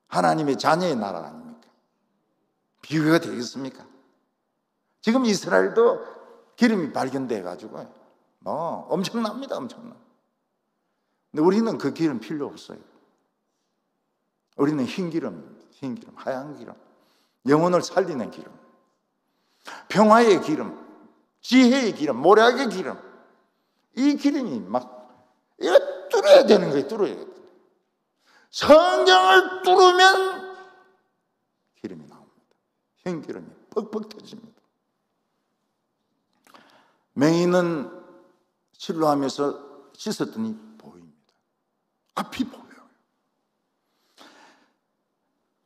하나님의 자녀의 나라 아닙니까? 비교가 되겠습니까? 지금 이스라엘도 기름이 발견돼 가지고 엄청납니다. 엄청나. 근데 우리는 그 기름 필요 없어요. 우리는 흰 기름, 하얀 기름, 영혼을 살리는 기름, 평화의 기름, 지혜의 기름, 모략의 기름. 이 기름이 막 이거 뚫어야 되는 거예요. 뚫어야 돼요. 성경을 뚫으면 기름이 나옵니다. 흰 기름이 퍽퍽 터집니다. 맹인은 실로하면서 씻었더니 앞이 보여요.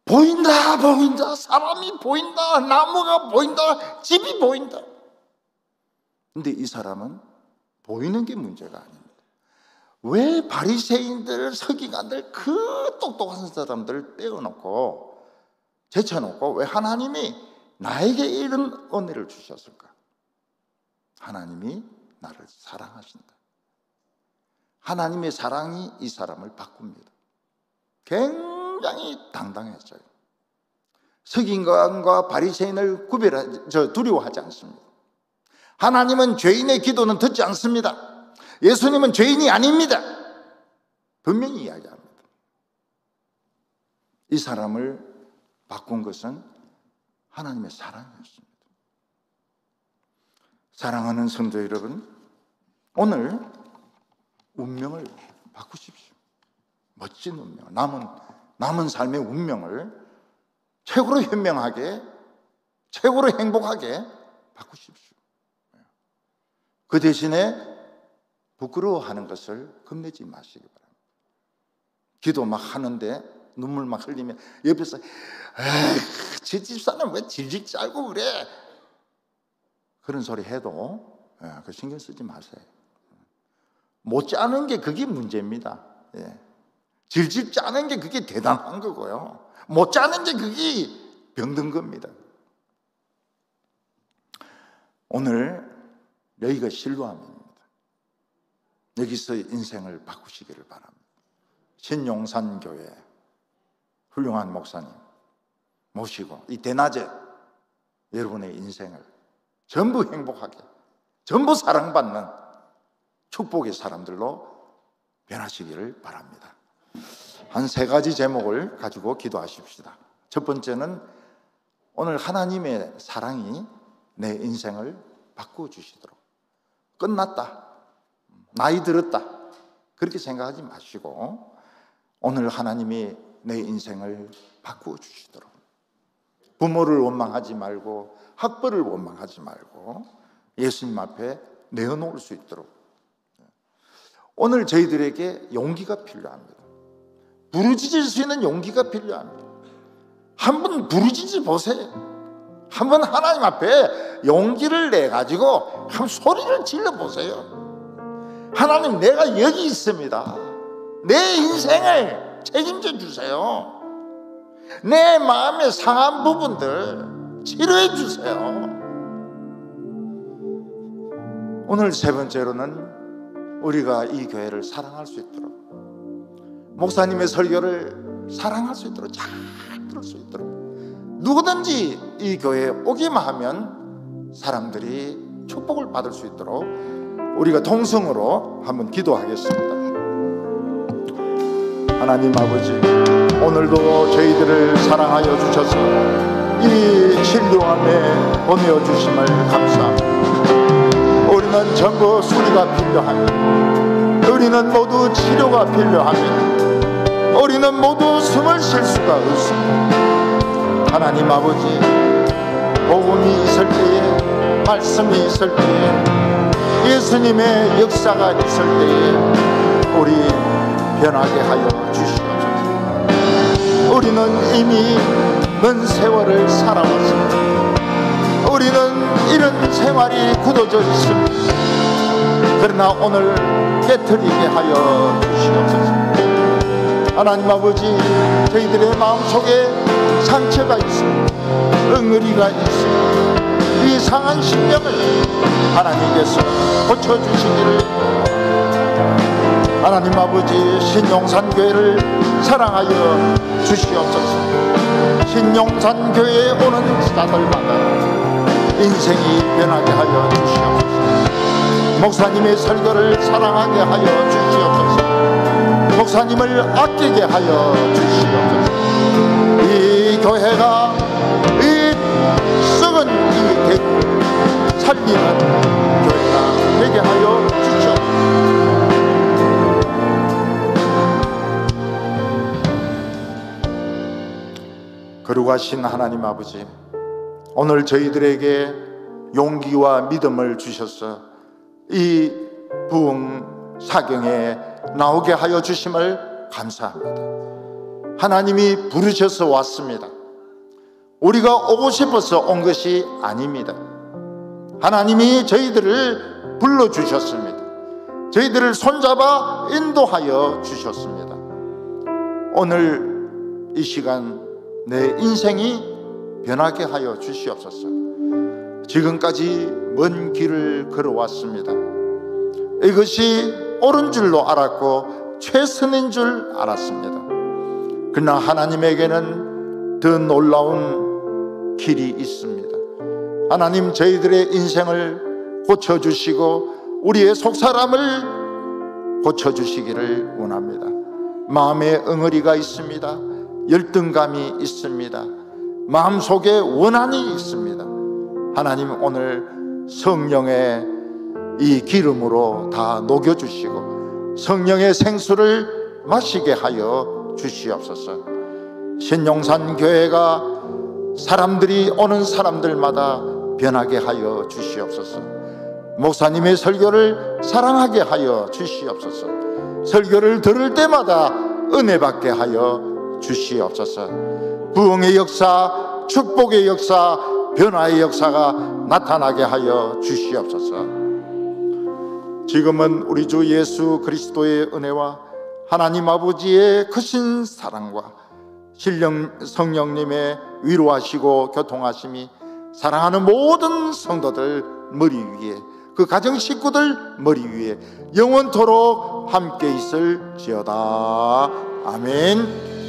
보인다. 사람이 보인다. 나무가 보인다. 집이 보인다. 근데 이 사람은 보이는 게 문제가 아닙니다. 왜 바리새인들, 서기관들, 그 똑똑한 사람들을 떼어놓고 제쳐놓고 왜 하나님이 나에게 이런 은혜를 주셨을까? 하나님이 나를 사랑하신다. 하나님의 사랑이 이 사람을 바꿉니다. 굉장히 당당했어요. 서기관과 바리새인을 두려워하지 않습니다. 하나님은 죄인의 기도는 듣지 않습니다. 예수님은 죄인이 아닙니다. 분명히 이야기합니다. 이 사람을 바꾼 것은 하나님의 사랑이었습니다. 사랑하는 성도 여러분, 오늘 운명을 바꾸십시오. 멋진 운명, 남은 삶의 운명을 최고로 현명하게, 최고로 행복하게 바꾸십시오. 그 대신에 부끄러워하는 것을 겁내지 마시기 바랍니다. 기도 막 하는데 눈물 막 흘리면 옆에서 저 집사는 왜 질질 짜고 그래? 그런 소리 해도 그 신경 쓰지 마세요. 못 짜는 게 그게 문제입니다. 질질 짜는 게 그게 대단한 거고요. 못 짜는 게 그게 병든 겁니다. 오늘 여기가 실로암입니다. 여기서 인생을 바꾸시기를 바랍니다. 신용산교회 훌륭한 목사님 모시고 이 대낮에 여러분의 인생을 전부 행복하게, 전부 사랑받는 축복의 사람들로 변하시기를 바랍니다. 한 세 가지 제목을 가지고 기도하십시다. 첫 번째는 오늘 하나님의 사랑이 내 인생을 바꾸어 주시도록. 끝났다, 나이 들었다, 그렇게 생각하지 마시고 오늘 하나님이 내 인생을 바꾸어 주시도록. 부모를 원망하지 말고 학벌을 원망하지 말고 예수님 앞에 내어놓을 수 있도록. 오늘 저희들에게 용기가 필요합니다. 부르짖을 수 있는 용기가 필요합니다. 한번 부르짖어 보세요. 한번 하나님 앞에 용기를 내가지고 한번 소리를 질러보세요. 하나님, 내가 여기 있습니다. 내 인생을 책임져 주세요. 내 마음의 상한 부분들 치료해 주세요. 오늘 세 번째로는 우리가 이 교회를 사랑할 수 있도록, 목사님의 설교를 사랑할 수 있도록, 잘 들을 수 있도록, 누구든지 이 교회에 오기만 하면 사람들이 축복을 받을 수 있도록 우리가 통성으로 한번 기도하겠습니다. 하나님 아버지, 오늘도 저희들을 사랑하여 주셔서 이 신령함에 보내어주심을 감사합니다. 우리는 전부 수리가 필요합니다. 우리는 모두 치료가 필요합니다. 우리는 모두 숨을 쉴 수가 없습니다. 하나님 아버지, 복음이 있을 때에, 말씀이 있을 때에, 예수님의 역사가 있을 때에 우리 변하게 하여 주시옵소서. 우리는 이미 먼 세월을 살아왔습니다. 우리는 이런 생활이 굳어져 있습니다. 그러나 오늘 깨트리게 하여 주시옵소서. 하나님 아버지, 저희들의 마음속에 상처가 있습니다. 응어리가 있습니다. 이 상한 심령을 하나님께서 고쳐주시기를. 하나님 아버지, 신용산교회를 사랑하여 주시옵소서. 신용산교회에 오는 자들마다 인생이 변하게 하여 주시옵소서. 목사님의 설교를 사랑하게 하여 주시옵소서. 목사님을 아끼게 하여 주시옵소서. 이 교회가 이 썩은 이 대구를 살리는 교회가 되게 하여 주시옵소서. 거룩하신 하나님 아버지, 오늘 저희들에게 용기와 믿음을 주셔서 이 부흥 사경에 나오게 하여 주심을 감사합니다. 하나님이 부르셔서 왔습니다. 우리가 오고 싶어서 온 것이 아닙니다. 하나님이 저희들을 불러주셨습니다. 저희들을 손잡아 인도하여 주셨습니다. 오늘 이 시간 내 인생이 변하게 하여 주시옵소서. 지금까지 먼 길을 걸어왔습니다. 이것이 옳은 줄로 알았고 최선인 줄 알았습니다. 그러나 하나님에게는 더 놀라운 길이 있습니다. 하나님, 저희들의 인생을 고쳐주시고 우리의 속사람을 고쳐주시기를 원합니다. 마음에 응어리가 있습니다. 열등감이 있습니다. 마음속에 원한이 있습니다. 하나님, 오늘 성령의 이 기름으로 다 녹여주시고 성령의 생수를 마시게 하여 주시옵소서. 신용산 교회가 사람들이 오는 사람들마다 변하게 하여 주시옵소서. 목사님의 설교를 사랑하게 하여 주시옵소서. 설교를 들을 때마다 은혜 받게 하여 주시옵소서. 부흥의 역사, 축복의 역사, 변화의 역사가 나타나게 하여 주시옵소서. 지금은 우리 주 예수 그리스도의 은혜와 하나님 아버지의 크신 사랑과 성령님의 위로하시고 교통하심이 사랑하는 모든 성도들 머리 위에, 그 가정 식구들 머리 위에 영원토록 함께 있을지어다. 아멘.